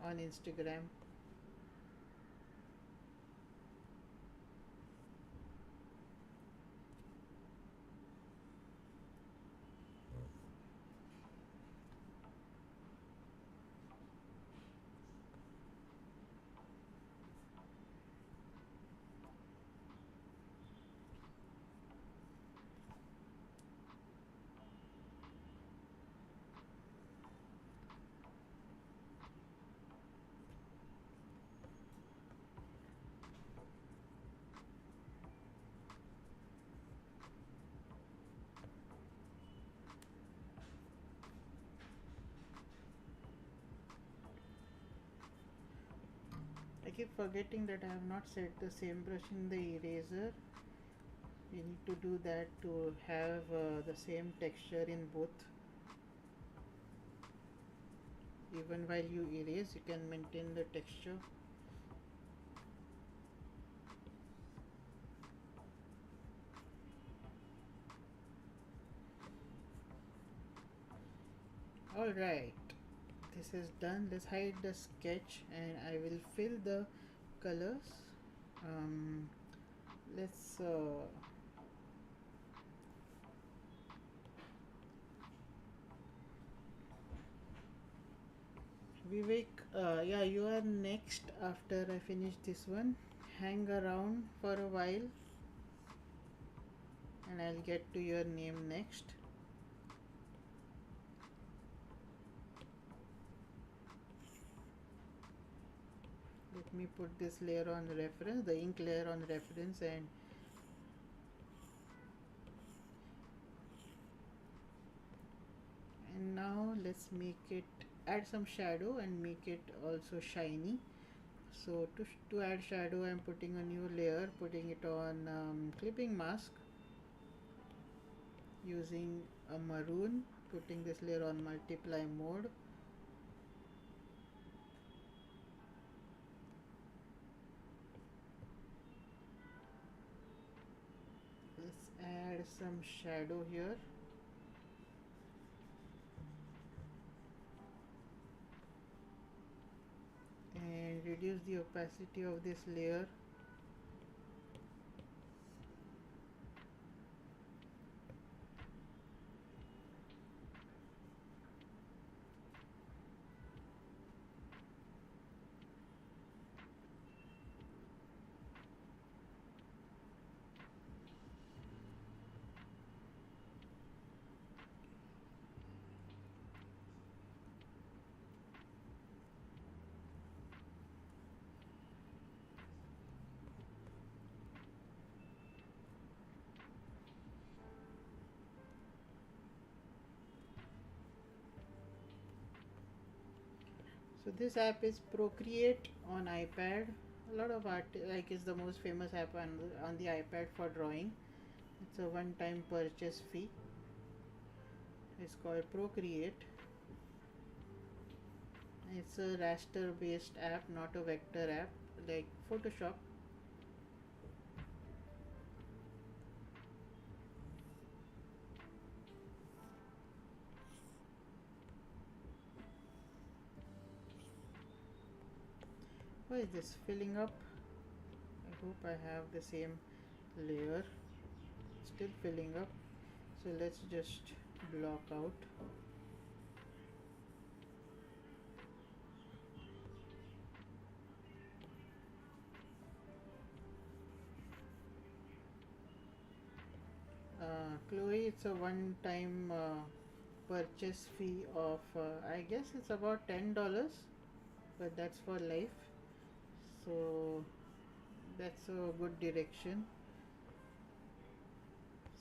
on Instagram. I keep forgetting that I have not set the same brush in the eraser. You need to do that to have the same texture in both. Even while you erase, you can maintain the texture. Alright, this is done. Let's hide the sketch and I will fill the colors. Let's Vivek, yeah, you are next after I finish this one. Hang around for a while and I'll get to your name next. Let me put this layer on reference, the ink layer on reference, and now let's make it, add some shadow and make it also shiny. So to add shadow, I'm putting a new layer, putting it on clipping mask using a maroon, putting this layer on multiply mode. Let's add some shadow here. And reduce the opacity of this layer. So this app is Procreate on iPad. A lot of art, like, is the most famous app on the iPad for drawing. It's a one-time purchase fee. It's called Procreate. It's a raster-based app, not a vector app like Photoshop. Why is this filling up? I hope I have the same layer. Still filling up. So let's just block out. Chloe, it's a one-time purchase fee of I guess it's about $10, but that's for life. So that's a good direction.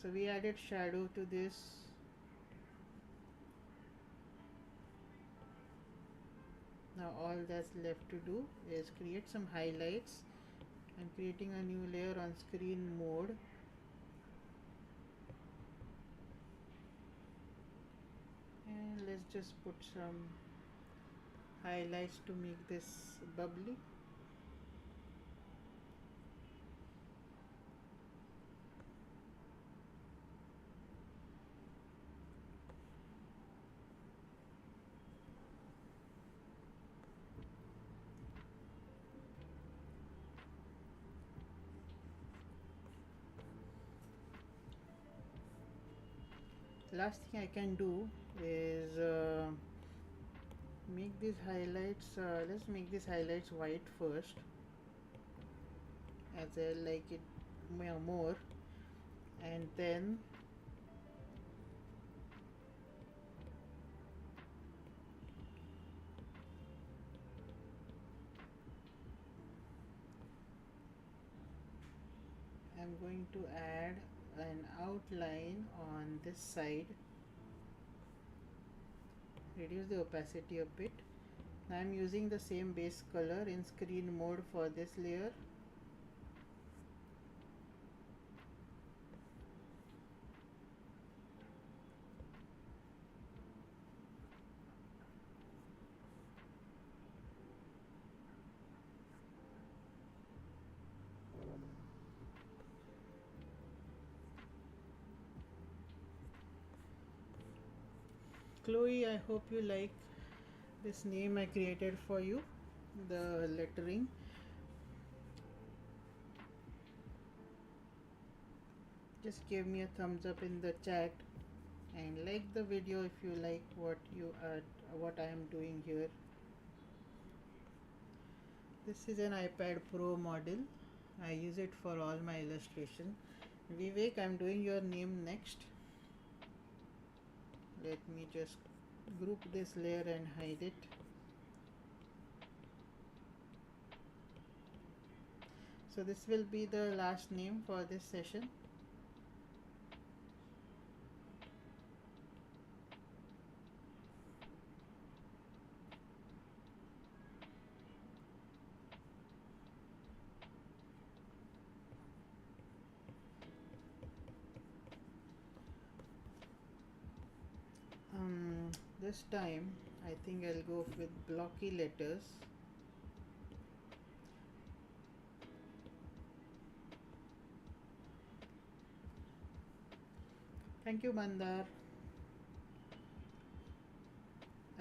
So we added shadow to this. Now all that's left to do is create some highlights. I'm creating a new layer on screen mode. And let's just put some highlights to make this bubbly. Last thing I can do is make these highlights, let's make these highlights white first, as I like it more, and then I'm going to add an outline on this side, reduce the opacity a bit. Now I'm using the same base color in screen mode for this layer. Chloe, I hope you like this name I created for you, the lettering. Just give me a thumbs up in the chat and like the video if you like what I am doing here. This is an iPad Pro model. I use it for all my illustration. Vivek, I'm doing your name next. Let me just group this layer and hide it. So this will be the last name for this session. This time I think I'll go with blocky letters. Thank you, Mandar.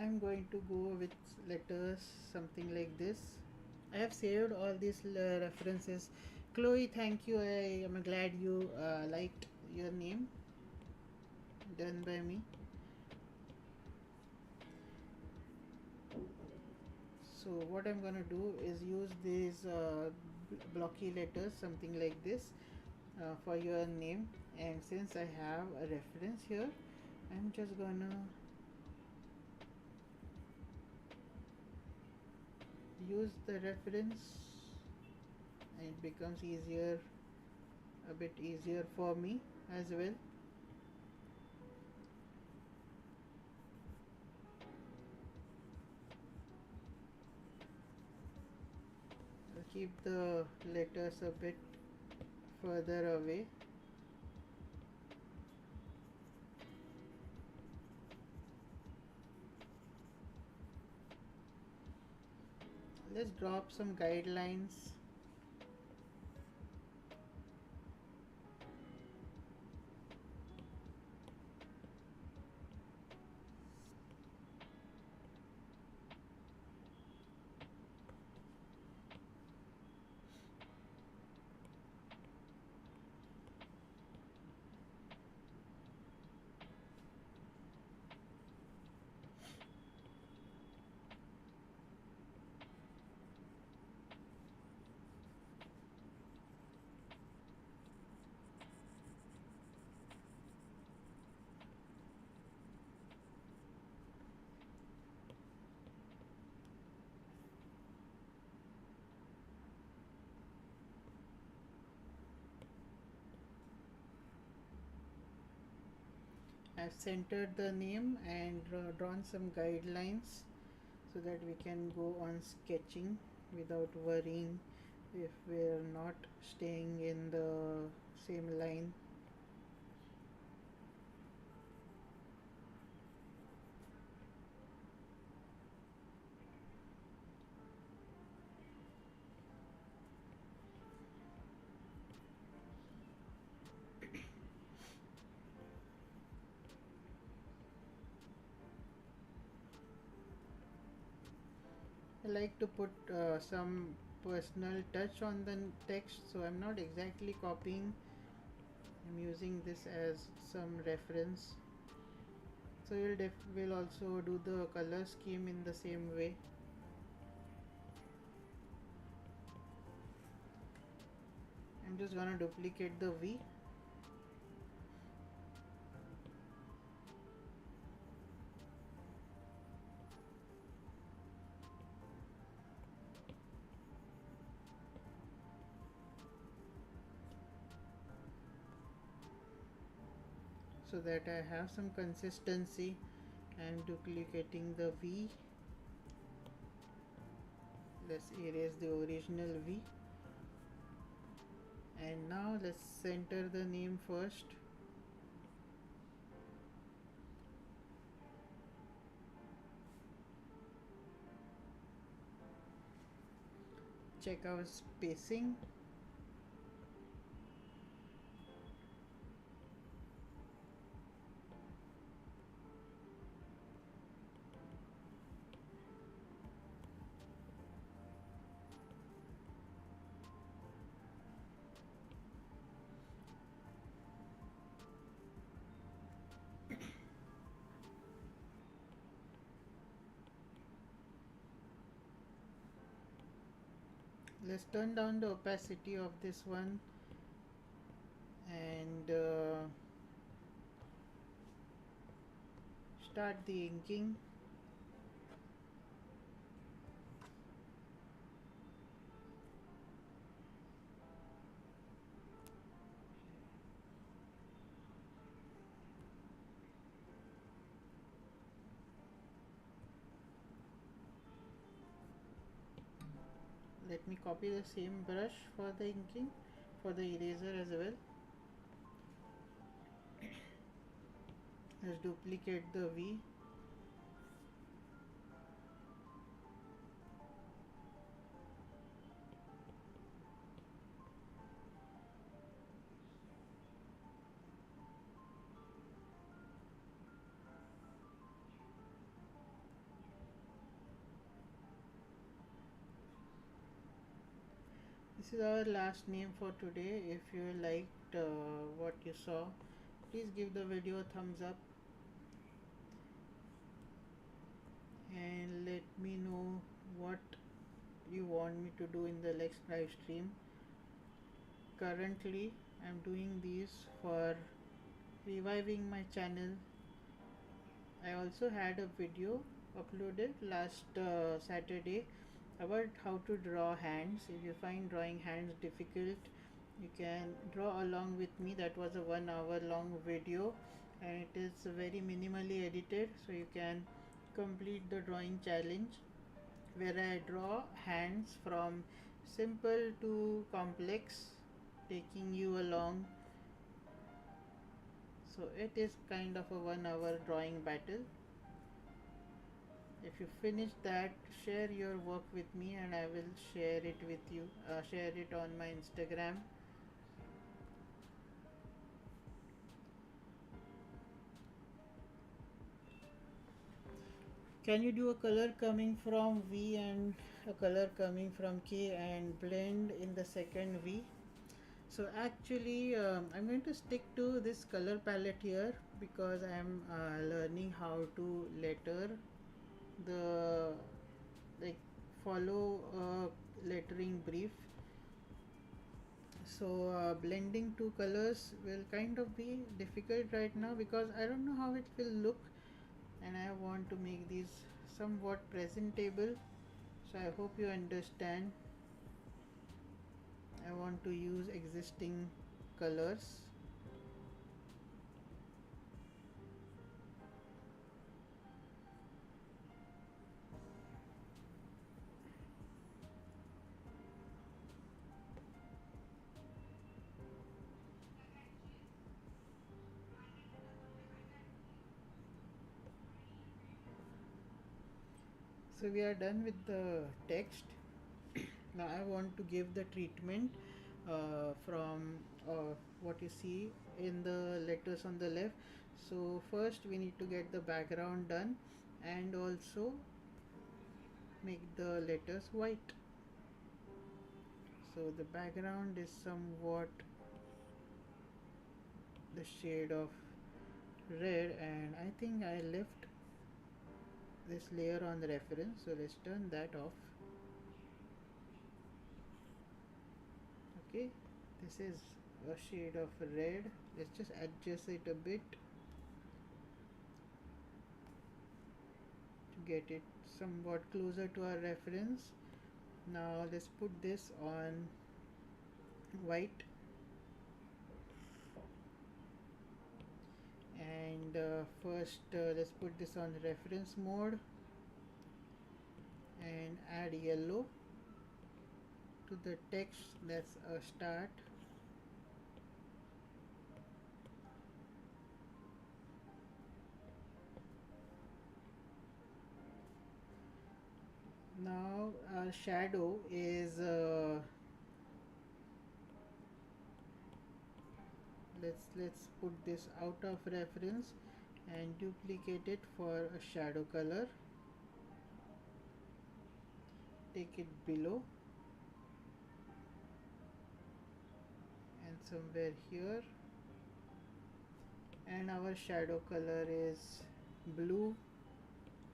I'm going to go with letters something like this. I have saved all these references. Chloe, thank you. I am glad you liked your name done by me. So what I'm gonna do is use these blocky letters something like this for your name, and since I have a reference here, I'm just gonna use the reference and it becomes easier, a bit easier for me as well. I'll keep the letters a bit further away. Let's drop some guidelines. I've centered the name and drawn some guidelines so that we can go on sketching without worrying if we're not staying in the same line. I like to put some personal touch on the text, so I'm not exactly copying. I'm using this as some reference. So we'll also do the color scheme in the same way. I'm just gonna duplicate the V. So that I have some consistency. I'm duplicating the V. Let's erase the original V. And now let's center the name first. Check our spacing. Let's turn down the opacity of this one and start the inking. Let me copy the same brush for the inking, for the eraser as well. Let's duplicate the V. This is our last name for today. If you liked what you saw, please give the video a thumbs up and let me know what you want me to do in the next live stream. Currently I'm doing these for reviving my channel. I also had a video uploaded last Saturday about how to draw hands. If you find drawing hands difficult, you can draw along with me. That was a 1 hour long video and it is very minimally edited, so you can complete the drawing challenge where I draw hands from simple to complex, taking you along. So it is kind of a 1 hour drawing battle. If you finish that, share your work with me and I will share it with you, share it on my Instagram. Can you do a color coming from V and a color coming from K and blend in the second V? So actually I'm going to stick to this color palette here because I'm learning how to letter the, like, follow a lettering brief. So blending two colors will kind of be difficult right now because I don't know how it will look and I want to make these somewhat presentable, so I hope you understand. I want to use existing colors. So we are done with the text. Now I want to give the treatment from what you see in the letters on the left. So first we need to get the background done and also make the letters white. So the background is somewhat the shade of red, and I think I left this layer on the reference, so let's turn that off. Okay, this is a shade of red. Let's just adjust it a bit to get it somewhat closer to our reference. Now let's put this on white, and first let's put this on reference mode and add yellow to the text. That's a start. Now our shadow is let's put this out of reference and duplicate it for a shadow color. Take it below and somewhere here, and our shadow color is blue.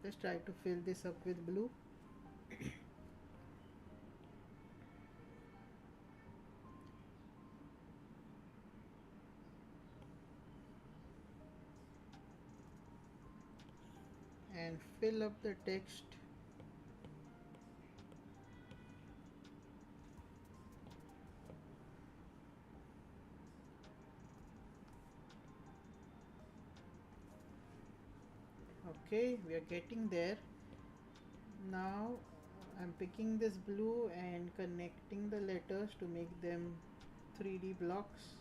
Let's try to fill this up with blue. And fill up the text. Okay, we are getting there. Now I'm picking this blue and connecting the letters to make them 3D blocks.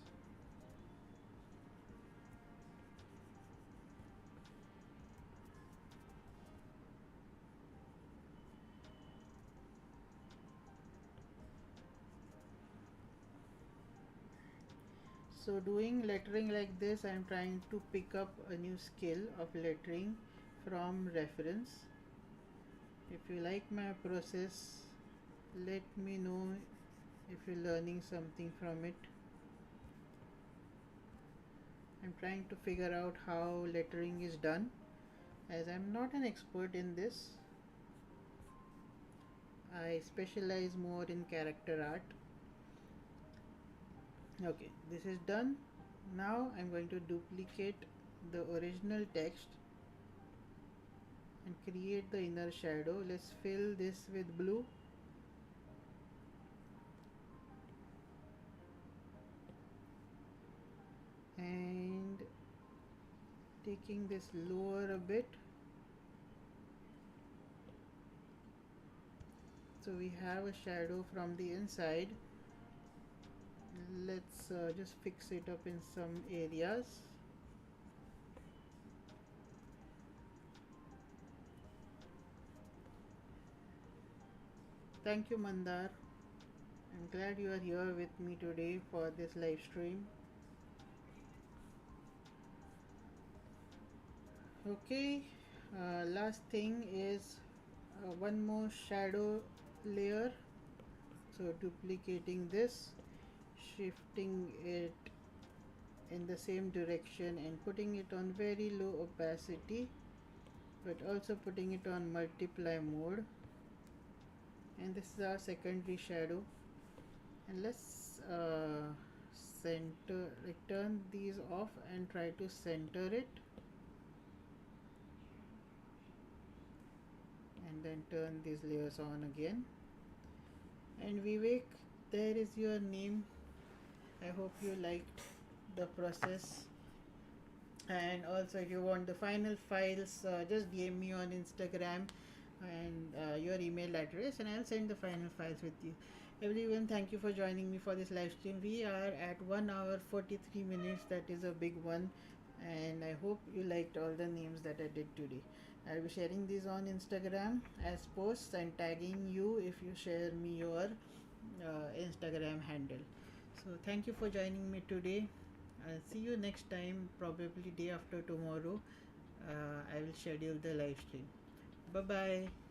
So doing lettering like this, I'm trying to pick up a new skill of lettering from reference. If you like my process, let me know if you're learning something from it. I'm trying to figure out how lettering is done, as I'm not an expert in this. I specialize more in character art. Okay, this is done. Now I'm going to duplicate the original text and create the inner shadow. Let's fill this with blue. And taking this lower a bit. So we have a shadow from the inside. Let's just fix it up in some areas. Thank you, Mandar. I'm glad you are here with me today for this live stream. Okay, last thing is one more shadow layer. So duplicating this, shifting it in the same direction and putting it on very low opacity, but also putting it on multiply mode. And this is our secondary shadow. And let's turn these off and try to center it, and then turn these layers on again. And Vivek, there is your name. I hope you liked the process. And also, if you want the final files, just DM me on Instagram and your email address, and I'll send the final files with you. Everyone, thank you for joining me for this live stream. We are at 1 hour 43 minutes. That is a big one, and I hope you liked all the names that I did today. I'll be sharing these on Instagram as posts and tagging you if you share me your Instagram handle. So thank you for joining me today. I'll see you next time, probably day after tomorrow. I will schedule the live stream. Bye bye.